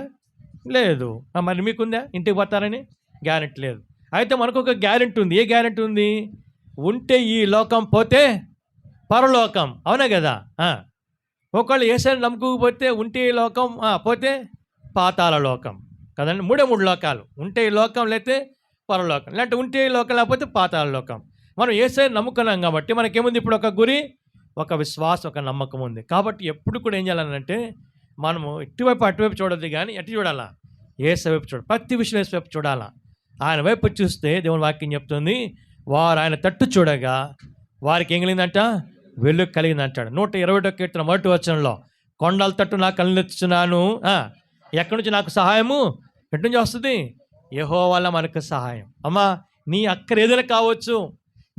లేదు. మరి మీకుందా? ఇంటికి పోతారని గ్యారంటీ లేదు. అయితే మనకు ఒక గ్యారంటీ ఉంది. ఏ గ్యారంటీ ఉంది? ఉంటే ఈ లోకం, పోతే పరలోకం. అవునా కదా? ఒకళ్ళు యేసుని నమ్ముకోకపోతే ఉంటే ఈ లోకం, పోతే పాతాళ లోకం కదండి. 3 లోకాలు. ఉంటే ఈ లోకం, లేకపోతే పరలోకం, లేదంటే ఉంటే ఈ లోకం, లేకపోతే పాతాళ లోకం. మనం యేసుని నమ్ముకున్నాం కాబట్టి మనకేముంది? ఇప్పుడు ఒక గురి, ఒక విశ్వాసం, ఒక నమ్మకం ఉంది. కాబట్టి ఎప్పుడు కూడా ఏం చేయాలనంటే మనము ఇటువైపు అటువైపు చూడద్దు, కానీ ఎటు చూడాలా? యేసు వైపు చూడాలి. ప్రతి విషయం యేసు వైపు చూడాలా. ఆయన వైపు చూస్తే దేవుని వాక్యం చెప్తుంది, వారు ఆయన తట్టు చూడగా వారికి ఏం కలిగిందంట? వెలుగు కలిగిందంటాడు. 121వ కీర్తన 1వ వచనంలో, కొండల తట్టు నాకు కళ్ళెత్తుచున్నాను, ఎక్కడి నుంచి నాకు సహాయము? ఎటు నుంచి వస్తుంది? యెహోవా వల్ల మనకు సహాయం. అమ్మా, నీ అక్కర ఏదైనా కావచ్చు,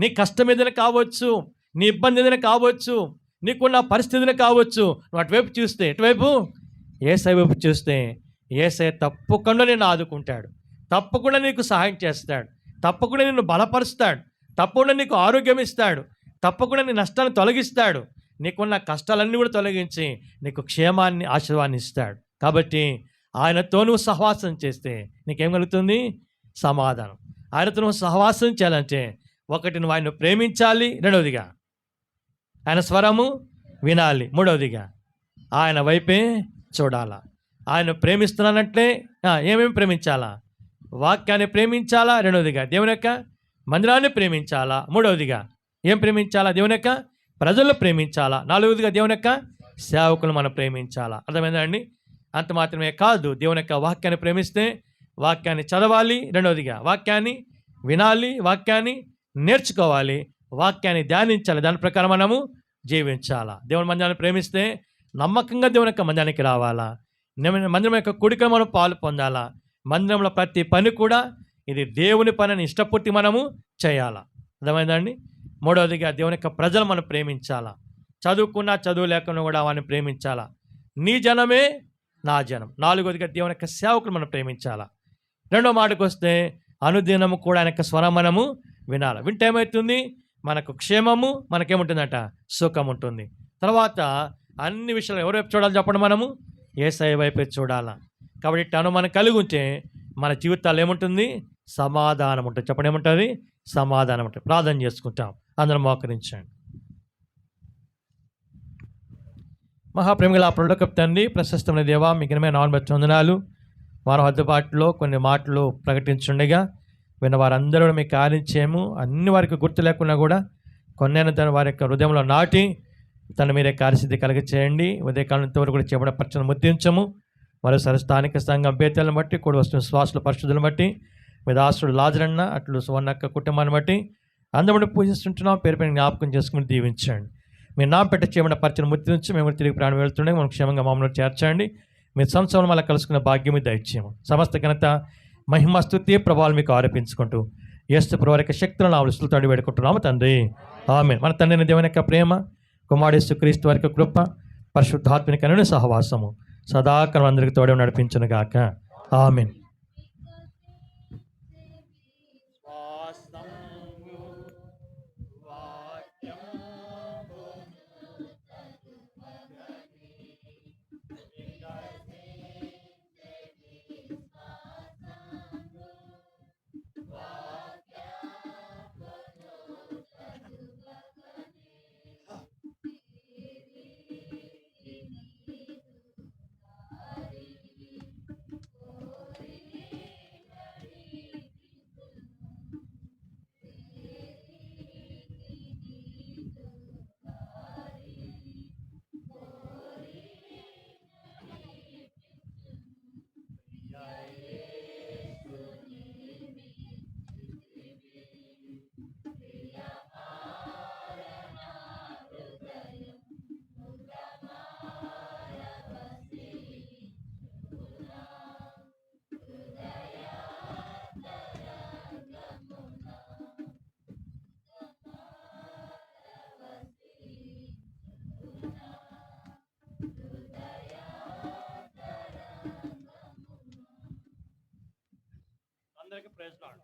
నీ కష్టం ఏదైనా కావచ్చు, నీ ఇబ్బంది ఏదైనా కావచ్చు, నీకున్న పరిస్థితిని కావచ్చు, నువ్వు అటువైపు చూస్తే, ఎటువైపు? యేసయ్య వైపు చూస్తే యేసయ్య తప్పకుండా నేను ఆదుకుంటాడు, తప్పకుండా నీకు సహాయం చేస్తాడు, తప్పకుండా నిన్ను బలపరుస్తాడు, తప్పకుండా నీకు ఆరోగ్యం ఇస్తాడు, తప్పకుండా నీ నష్టాన్ని తొలగిస్తాడు, నీకున్న కష్టాలన్నీ కూడా తొలగించి నీకు క్షేమాన్ని ఆశీర్వాదాన్ని ఇస్తాడు. కాబట్టి ఆయనతో నువ్వు సహవాసం చేస్తే నీకేం కలుగుతుంది? సమాధానం. ఆయనతో నువ్వు సహవాసం చేయాలంటే ఒకటి, నువ్వు ఆయన్ను ప్రేమించాలి. రెండవదిగా ఆయన స్వరము వినాలి. మూడవదిగా ఆయన వైపే చూడాలా. ఆయన ప్రేమిస్తున్నానంటే ఏమేమి ప్రేమించాలా? వాక్యాన్ని ప్రేమించాలా. రెండవదిగా దేవుని యొక్క మందిరాన్ని ప్రేమించాలా. మూడవదిగా ఏం ప్రేమించాలా? దేవుని యొక్క ప్రజలను ప్రేమించాలా. నాలుగవదిగా దేవుని యొక్క సేవకులు మనం ప్రేమించాలా. అర్థమైందా అండి? అంత మాత్రమే కాదు, దేవుని యొక్క వాక్యాన్ని ప్రేమిస్తే వాక్యాన్ని చదవాలి. రెండవదిగా వాక్యాన్ని వినాలి, వాక్యాన్ని నేర్చుకోవాలి, వాక్యాన్ని ధ్యానించాలి, దాని ప్రకారం మనము జీవించాలా. దేవుని మందిరాన్ని ప్రేమిస్తే నమ్మకంగా దేవుని యొక్క మందిరానికి రావాలా. మందిరం యొక్క కుడిక మనం పాలు పొందాలా. మందిరంలో ప్రతి పని కూడా ఇది దేవుని పనిని ఇష్టపూర్తి మనము చేయాలా. అర్థమైందండి? మూడవదిగా దేవుని యొక్క ప్రజలు మనం ప్రేమించాలా. చదువుకున్నా చదువు లేకుండా కూడా వాడిని ప్రేమించాలా. నీ జనమే నా జనం. నాలుగవదిగా దేవుని యొక్క సేవకులు మనం ప్రేమించాలా. రెండో మాటకు వస్తే అనుదినము కూడా ఆయన యొక్క స్వరం మనము వినాలి. వింటే ఏమవుతుంది? మనకు క్షేమము, మనకేముంటుందట? సుఖం ఉంటుంది. తర్వాత అన్ని విషయాలు ఎవరి వైపు చూడాలి చెప్పండి? మనము యేసయ్య వైపే చూడాలా. కాబట్టి ఇట్టాను మనం కలిగి ఉంటే మన జీవితాలు ఏముంటుంది? సమాధానం ఉంటుంది. చెప్పండి, ఏముంటుంది? సమాధానం ఉంటుంది. ప్రార్థన చేసుకుంటాం. అందరం మోకరించండి. మహాప్రేమిగల పరలోకపు తండ్రి, ప్రశస్తమైన దేవా, మీకు నాలుగు వందనాలు. వారు హద్దుబాటులో కొన్ని మాటలు ప్రకటించుండగా విన్న వారందరూ మీ కార్యించేము అన్ని వారికి గుర్తు లేకున్నా కూడా కొన్నైనా తన వారి యొక్క హృదయంలో నాటి తను మీరే కార్యసిద్ధి కలిగ చేయండి. ఉదయకాలంతో వరకు కూడా చేయబడిన పరచను ముద్రించము. మరోసారి స్థానిక సంఘం అభ్యర్థులను బట్టి కూడి వస్తున్న శ్వాసుల పరిశుద్ధులను బట్టి మీ దాసుడు లాజరన్న అట్లు సువర్ణక్క కుటుంబాన్ని బట్టి అందరిని పూజిస్తుంటున్నాం. పేరు పైన జ్ఞాపకం చేసుకుని దీవించండి. మీ నామ పెట్టి చేయబడిన పరిచయం ముద్రించి మేము తిరిగి ప్రాణం వెళ్తుండే మనం క్షేమంగా మమ్మల్ని చేర్చండి. మీ సంవత్సరం మళ్ళీ కలుసుకున్న భాగ్యము దయచేయము. సమస్త ఘనత మహిమ స్తుతి ప్రభావాలు మీకు ఆరోపించుకుంటూ యేసు ప్రభువు యొక్క శక్తులను ఆవలిస్తులతో అడిగి వేడుకుంటున్నాము తండ్రి. ఆమేన్. మన తండ్రి దేవుని యొక్క ప్రేమ, కుమారుడు యేసుక్రీస్తు వారి యొక్క కృప, పరిశుద్ధాత్మని కనుని సహవాసము సదాకాలం అందరికీ తోడే నడిపించును గాక. ఆమేన్. అందరికీ ప్రైజ్ లార్డ్.